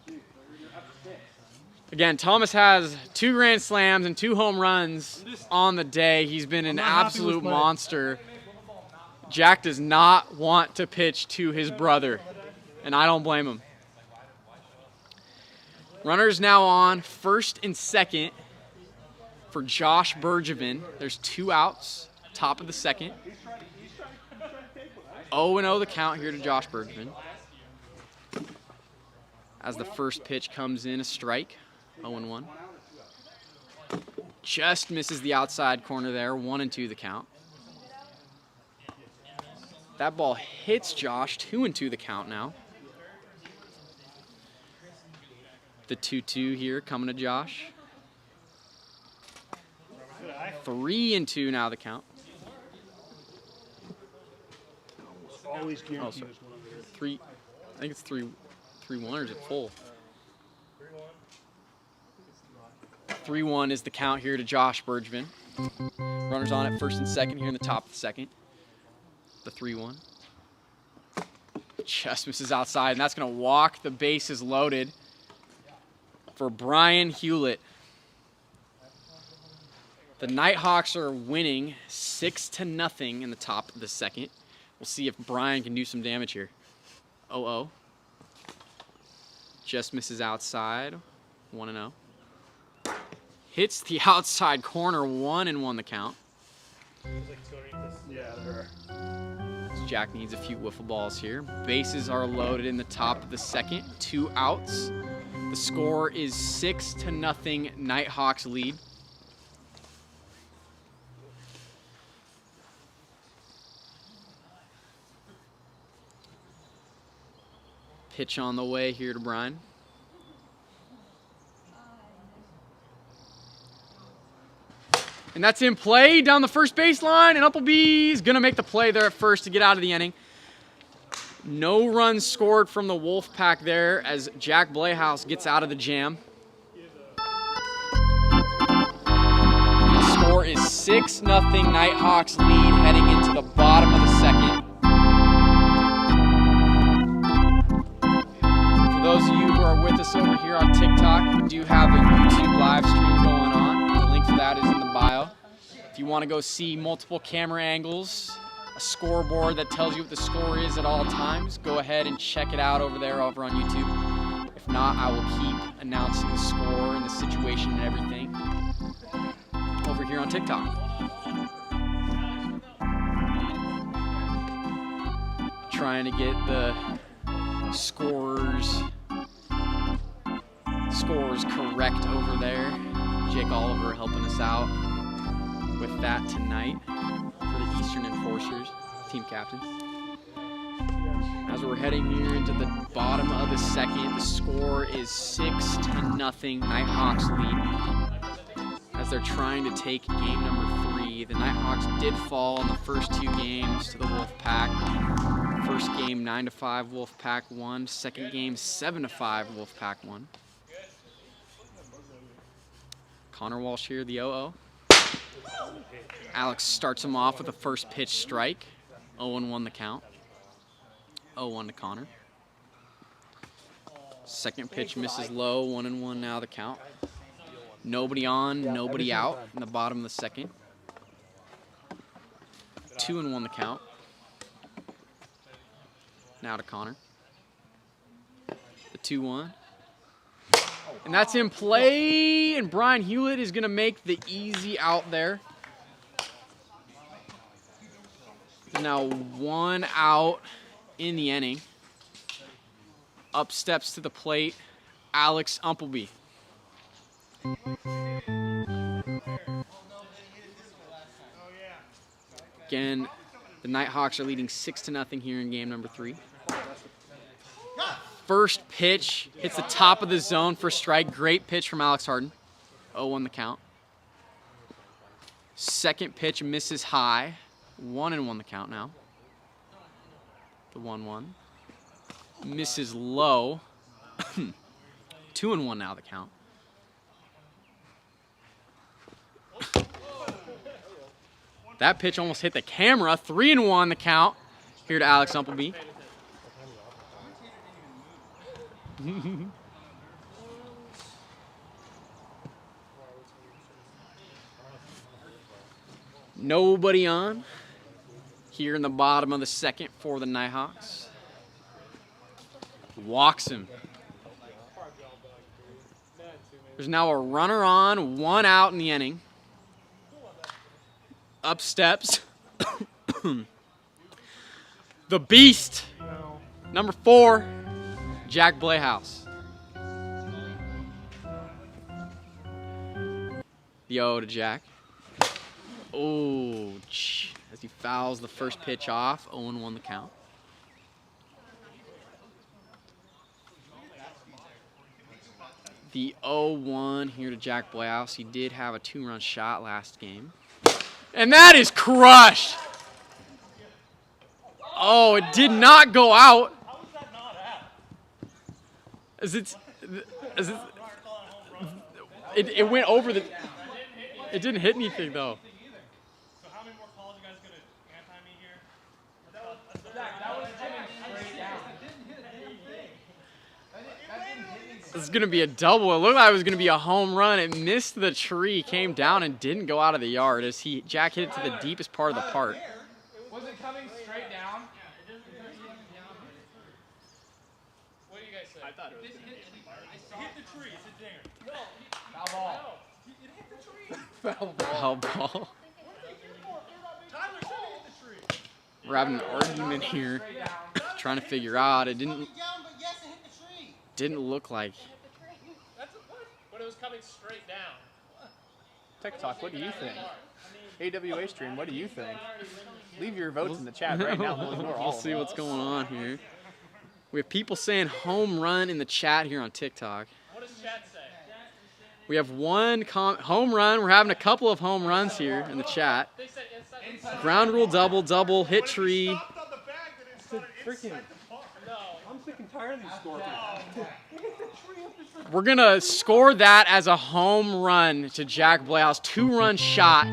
Again, Thomas has 2 grand slams and 2 home runs on the day. He's been an absolute monster. Jack does not want to pitch to his brother, and I don't blame him. Runners now on first and second for Josh Bergevin. There's 2 outs, top of the second. 0-0 the count here to Josh Bergevin. As the first pitch comes in, a strike, 0-1. Just misses the outside corner there, 1-2 the count. That ball hits Josh, 2-2 the count now. The 2-2 here coming to Josh. 3-2 now the count. Always guaranteed this one over there. I think it's 3-1 or is it full? 3-1 is the count here to Josh Bergevin. Runners on at first and second here in the top of the second. The 3-1. Just misses outside, and that's going to walk the bases loaded for Brian Hewlett. The Nighthawks are winning 6-0 in the top of the second. We'll see if Brian can do some damage here. 0-0. Just misses outside. 1-0. Hits the outside corner. 1-1 the count. Yeah, there are. Jack needs a few wiffle balls here. Bases are loaded in the top of the second. 2 outs. The score is 6-0 Nighthawks lead. Pitch on the way here to Brian. And that's in play down the first baseline, and Uppleby's going to make the play there at first to get out of the inning. No runs scored from the Wolfpack there as Jack Blehaus gets out of the jam. The score is 6-0 Nighthawks lead heading into the bottom of the second. For those of you who are with us over here on TikTok, we do have a YouTube live stream going on. The link for that is in the bio. If you want to go see multiple camera angles, a scoreboard that tells you what the score is at all times, go ahead and check it out over there over on YouTube. If not, I will keep announcing the score and the situation and everything over here on TikTok. Trying to get the scores correct over there. Jake Oliver helping us out with that tonight for the Eastern Enforcers, team captain. As we're heading here into the bottom of the second, the score is 6-0 Nighthawks lead as they're trying to take game number 3. The Nighthawks did fall in the first 2 games to the Wolfpack. First game 9-5 Wolfpack won. Second game 7-5 Wolfpack won. Connor Walsh here, the 0-0. Alex starts him off with a first pitch strike. 0-1 the count. 0-1 to Connor. Second pitch misses low. 1-1 now the count. Nobody on, nobody out in the bottom of the second. 2-1 the count. Now to Connor. The 2-1. And that's in play, and Brian Hewlett is going to make the easy out there. Now 1 out in the inning. Up steps to the plate, Alex Umpleby. Again, the Nighthawks are leading 6-0 here in game number 3. First pitch hits the top of the zone for a strike. Great pitch from Alex Harden. 0-1 the count. Second pitch misses high. 1-1 the count now. The 1-1. Misses low. 2-1 now the count. That pitch almost hit the camera. 3-1 the count. Here to Alex Umpleby. Nobody on. Here in the bottom of the second for the Nighthawks. Walks him. There's now a runner on, 1 out in the inning. Up steps the beast, number 4, Jack Blehouse. The 0 to Jack. Oh, as he fouls the first pitch off, 0-1 the count. The 0-1 here to Jack Blehouse. He did have a 2-run shot last game. And that is crushed. Oh, it did not go out. It went over the. It didn't hit anything though. So how many more calls you guys gonna anti me here? This is gonna be a double. It looked like it was gonna be a home run. It missed the tree, came down, and didn't go out of the yard as Jack hit it to the deepest part of the park. Was it coming straight down? What do you guys say? I thought it was going to be a Hit the tree. It's a dinger. Foul ball. It hit the tree. Foul ball. Tyler should have hit the tree. We're having an argument here, trying to figure out. It didn't look like. But it was coming straight down. TikTok, what do you think? AWA stream, what do you think? Leave your votes in the chat right now. We'll see what's going on here. We have people saying home run in the chat here on TikTok. What does chat say? We have one home run. We're having a couple of home runs here in the chat. Ground rule double, hit tree. Freaking. I'm sick and tired of these scorpions. We're going to score that as a home run to Jack Blehouse. 2-run shot.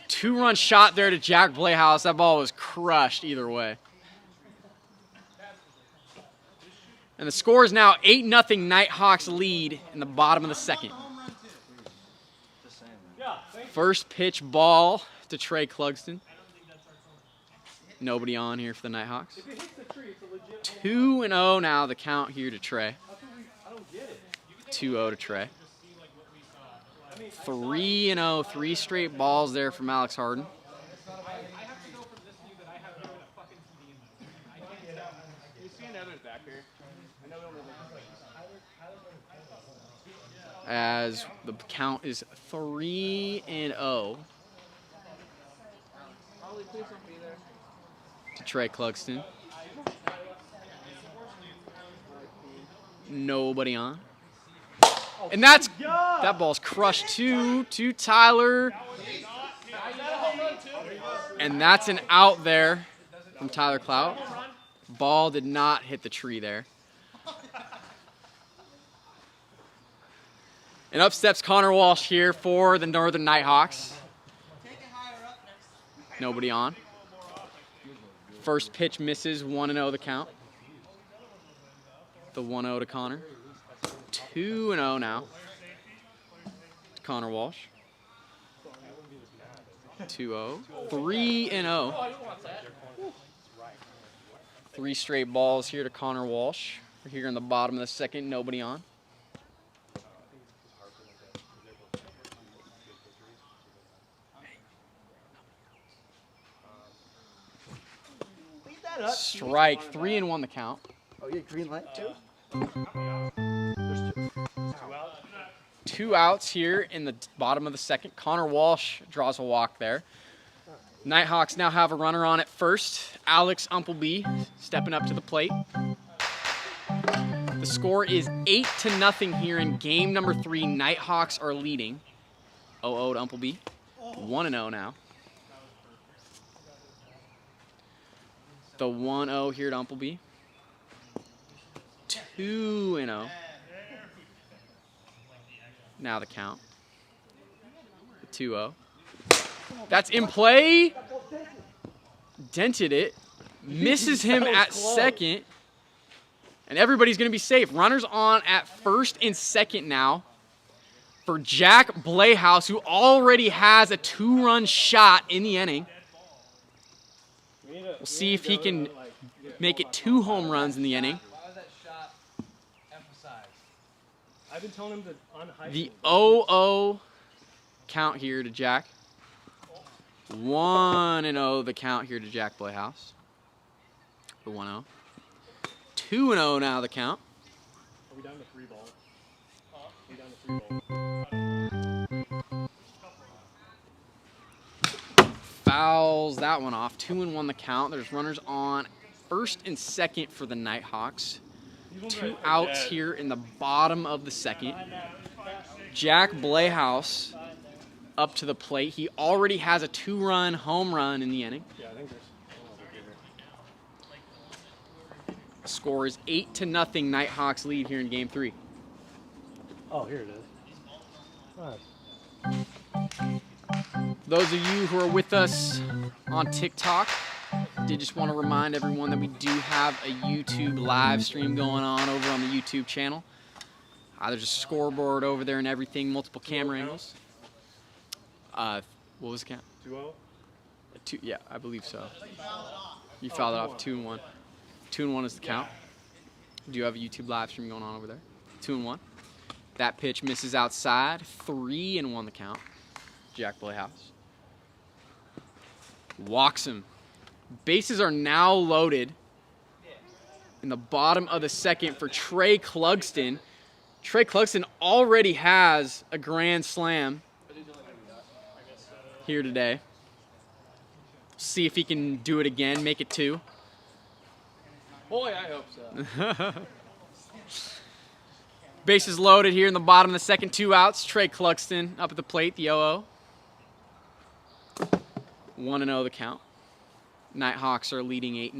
2-run shot there to Jack Blehouse. That ball was crushed either way. And the score is now 8-0 Nighthawks lead in the bottom of the second. First pitch ball to Trey Clugston. Nobody on here for the Nighthawks. 2-0 now the count here to Trey. 2-0 to Trey. 3-0, 3 straight balls there from Alex Harden. As the count is 3-0 to Trey Clugston. Nobody on. And that ball's crushed to Tyler. And that's an out there from Tyler Clout. Ball did not hit the tree there. And up steps Connor Walsh here for the Northern Nighthawks. Nobody on. First pitch misses, 1-0 the count. The 1-0 to Connor. 2-0 now to Connor Walsh. 2-0. 3-0. 3 straight balls here to Connor Walsh. We're here in the bottom of the second, nobody on. Strike, 3-1 the count. Oh, yeah, green light too? 2 outs here in the bottom of the second. Connor Walsh draws a walk there. Nighthawks now have a runner on at first. Alex Umpleby stepping up to the plate. The score is 8-0 here in game number 3. Nighthawks are leading. 0-0 to Umpleby. 1-0 now. The 1-0 here to Umpleby. 2-0. Now the count. The 2-0. That's in play. Dented it. Misses him at second. And everybody's going to be safe. Runners on at first and second now for Jack Blayhouse, who already has a 2-run shot in the inning. We'll see if he can make it 2 home runs in the inning. I've been telling him to unhype. The 0-0 count here to Jack. 1-0 the count here to Jack Blayhouse. The 1-0. 2-0 now the count. Are we down to 3 balls? Are we down to 3 balls? Fouls that one off. 2-1 the count. There's runners on first and second for the Nighthawks. 2 outs here in the bottom of the second. Jack Blayhouse up to the plate. He already has a 2-run home run in the inning. Yeah, I think there's. Score is 8-0. Nighthawks lead here in game 3. Oh, here it is. Nice. Those of you who are with us on TikTok, did just want to remind everyone that we do have a YouTube live stream going on over on the YouTube channel. There's a scoreboard over there and everything, multiple camera angles. What was the count? 2-0? Yeah, I believe so. You fouled it off. 2-1. 2-1 is the count. Do you have a YouTube live stream going on over there? 2-1. That pitch misses outside. 3-1 the count. Jack Blayhouse walks him. Bases are now loaded in the bottom of the second for Trey Clugston. Trey Clugston already has a grand slam here today. See if he can do it again, make it 2. Boy, I hope so. Bases loaded here in the bottom of the second. 2 outs. Trey Clugston up at the plate, the 0-0. 1-0 the count. Nighthawks are leading 8-0.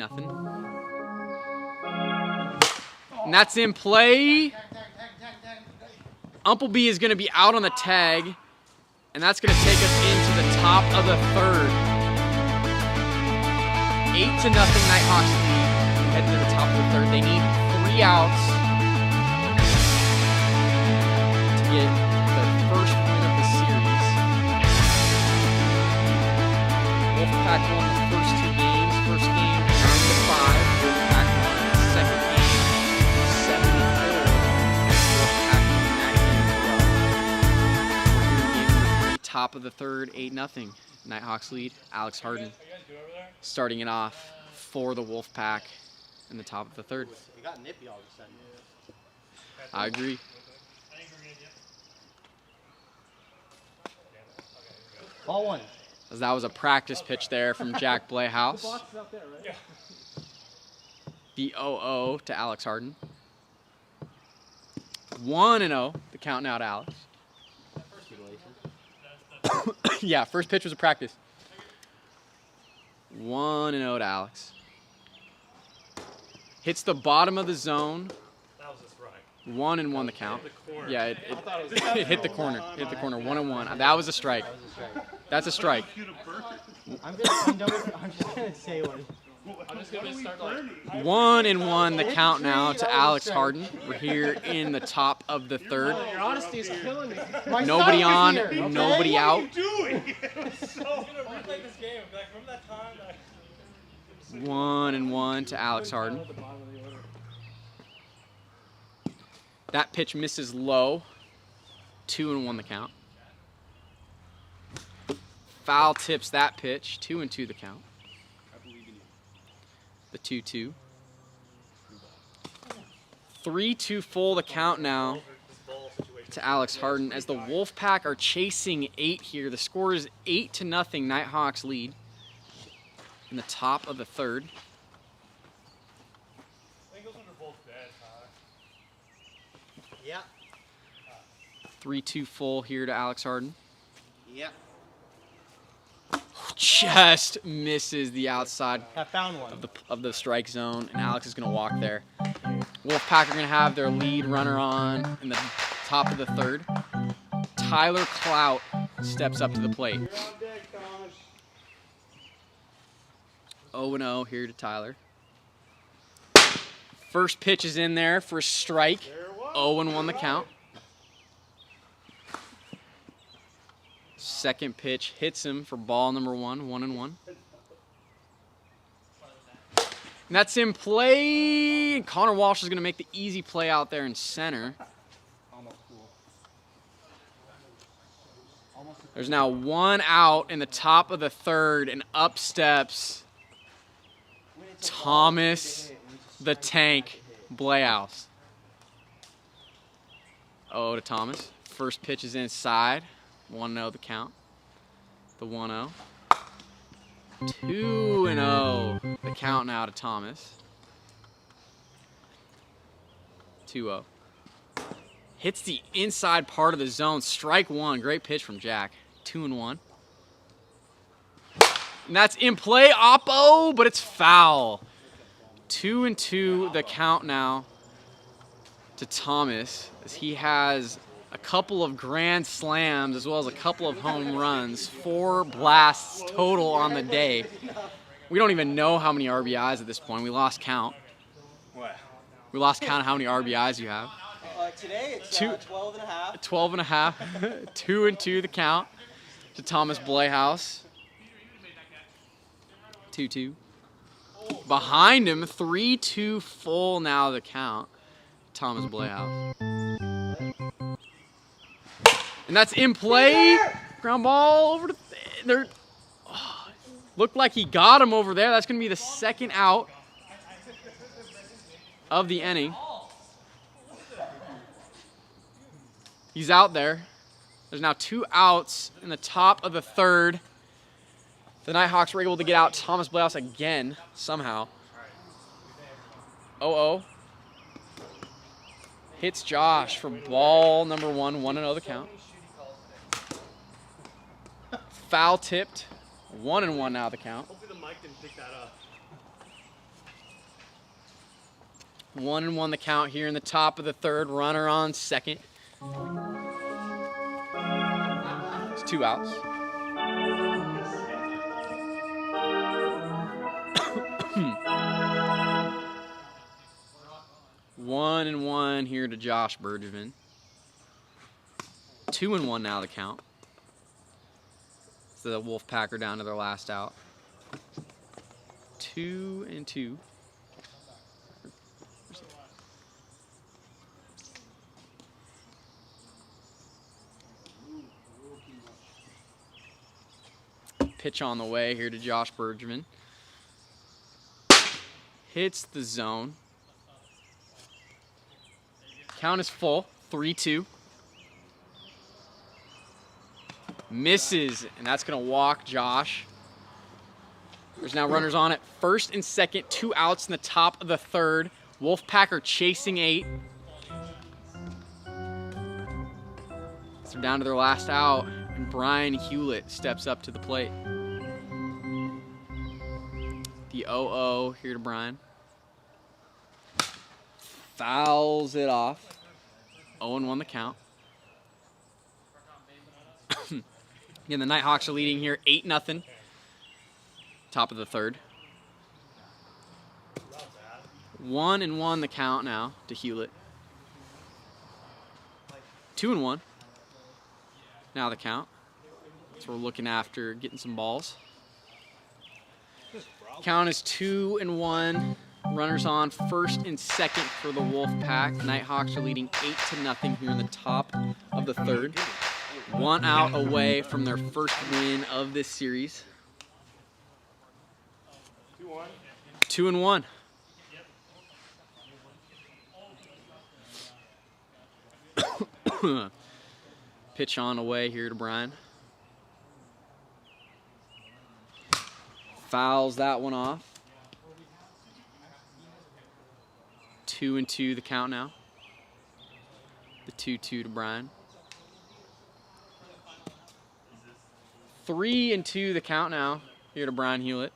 And that's in play. Umpleby is going to be out on the tag, and that's going to take us into the top of the 3rd. 8-0 Nighthawks lead. Head to the top of the 3rd. They need 3 outs to get their first win of the series. Wolfpack won the first 2 games. First game 9-5. Wolfpack won the second game 7-4. Wolfpack won that game as well. We're here in game number 3, top of the 3rd, 8-0. Nighthawks lead. Alex Harden starting it off for the Wolfpack in the top of the 3rd. We got nippy all of a sudden. I agree. Ball 1. As that was a practice pitch there from Jack Blayhouse. The 0-0 to Alex Harden. 1-0. The count now to Alex. Yeah, first pitch was a practice. 1-0 to Alex. Hits the bottom of the zone. That was a strike. 1-1 the count. Yeah, it hit the corner. Hit the corner. 1-1. That was a strike. That's a strike. I'm just gonna say one. I'm just going to start like 1-1 the count now to Alex Harden. We're here in the top of the 3rd. Your honesty is killing me. Nobody on, nobody out. What are you doing? So, I'm going to replay this game. Like, remember that time? 1-1 to Alex Harden. That pitch misses low. 2-1 the count. Foul tips that pitch. 2-2 the count. The 2-2. 3-2 full the count now to Alex Harden as the Wolfpack are chasing 8 here. The score is 8-0. Nighthawks lead. in the top of the third. I think those ones are both dead, Yeah. 3-2 full here to Alex Harden. Yeah. Just misses the outside I found one. of the strike zone, and Alex is going to walk there. Wolfpack are going to have their lead runner on in the top of the third. Tyler Clout steps up to the plate. 0-0 here to Tyler. First pitch is in there for a strike. 0-1 the count. Second pitch hits him for ball number 1, 1-1. And that's in play. Connor Walsh is going to make the easy play out there in center. There's now 1 out in the top of the third, and up steps Thomas the Tank Blayhouse. Oh, to Thomas. First pitch is inside. 1-0 the count. The 1-0. 2-0 the count now to Thomas. 2-0. Hits the inside part of the zone. Strike 1. Great pitch from Jack. 2-1. And that's in play. Oppo, but it's foul. 2-2 the count now to Thomas, as he has a couple of grand slams as well as a couple of home runs. 4 blasts total on the day. We don't even know how many RBIs at this point. We lost count. What? We lost count of how many RBIs you have. Today it's 12 and a half. 12 and a half. 2-2 the count to Thomas Blayhouse. 2-2. Behind him, 3-2 full now the count. Thomas Blayhouse. And that's in play. Ground ball over to there. Oh, looked like he got him over there. That's going to be the second out of the inning. He's out there. There's now 2 outs in the top of the third. The Nighthawks were able to get out Thomas Blayhouse again, somehow. 0-0. Hits Josh for ball number 1, 1-0 the count. Foul tipped, 1-1 now the count. Hopefully the mic didn't pick that up. 1-1 the count here in the top of the third. Runner on second. It's 2 outs. One and one here to Josh Bergevin. 2-1 now the count. So the Wolfpack are down to their last out. 2-2. Pitch on the way here to Josh Bergevin. Hits the zone. Count is full, 3-2. Misses, and that's going to walk Josh. There's now runners on at first and second, 2 outs in the top of the third. Wolfpack are chasing 8. So down to their last out, and Brian Hewlett steps up to the plate. The 0-0 here to Brian. Fouls it off. 0-1 the count. Again, the Nighthawks are leading here 8-0. Top of the third. 1-1 the count now to Hewlett. 2-1. Now the count. So we're looking after getting some balls. Count is 2-1. Runners on first and second for the Wolfpack. Nighthawks are leading 8-0 here in the top of the third. 1 out away from their first win of this series. 2-1. Pitch on away here to Brian. fouls that one off. 2-2 the count now. The 2-2 to Brian. 3-2 the count now here to Brian Hewlett.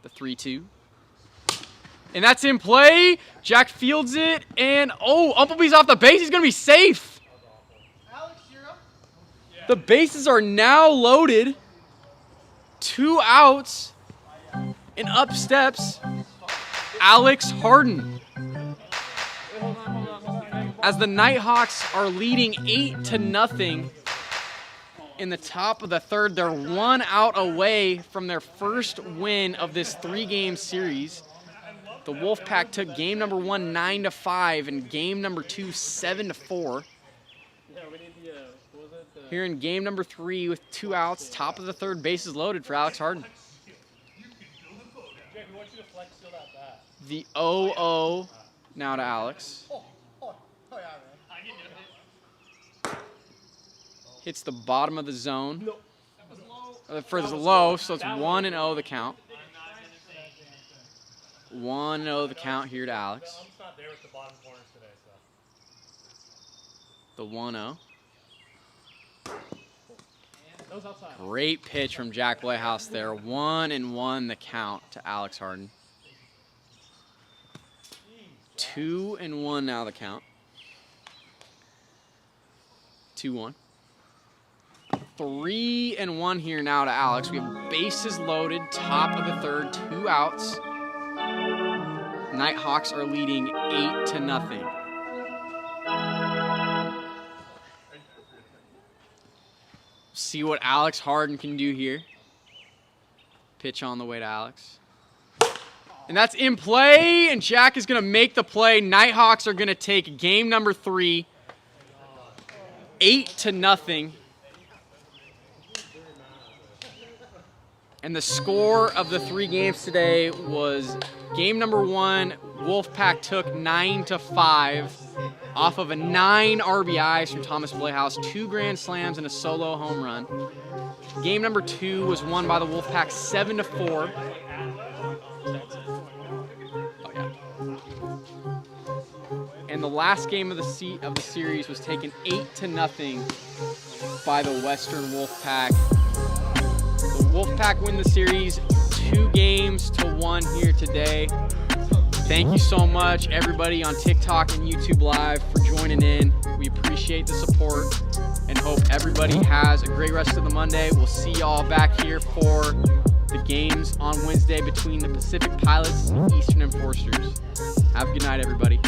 The 3-2. And that's in play. Jack fields it, and Umpleby's off the base. He's going to be safe. The bases are now loaded. 2 outs, and up steps Alex Harden. As the Nighthawks are leading 8-0 in the top of the third, they're 1 out away from their first win of this 3-game series. The Wolfpack took game number 1 9-5 and game number 2 7-4. Here in game number 3 with 2 outs, top of the third, bases loaded for Alex Harden. The 0-0 now to Alex. Hits the bottom of the zone. For the low, so it's 1-0 the count. 1-0 the count here to Alex. The 1-0. Great pitch from Jack Playhouse there. 1-1 the count to Alex Harden. 2-1 now the count. 2-1. 3-1 here now to Alex. We have bases loaded, top of the third, 2 outs. Nighthawks are leading 8-0. See what Alex Harden can do here. Pitch on the way to Alex. And that's in play, and Jack is going to make the play. Nighthawks are going to take game number 3, 8-0. And the score of the 3 games today was game number 1, Wolfpack took 9-5 off of a 9 RBIs from Thomas Playhouse, 2 grand slams and a solo home run. Game number 2 was won by the Wolfpack 7-4. And the last game of the series was taken 8-0 by the Western Wolfpack. The Wolfpack win the series 2-1 here today. Thank you so much, everybody on TikTok and YouTube Live, for joining in. We appreciate the support and hope everybody has a great rest of the Monday. We'll see y'all back here for the games on Wednesday between the Pacific Pilots and Eastern Enforcers. Have a good night, everybody.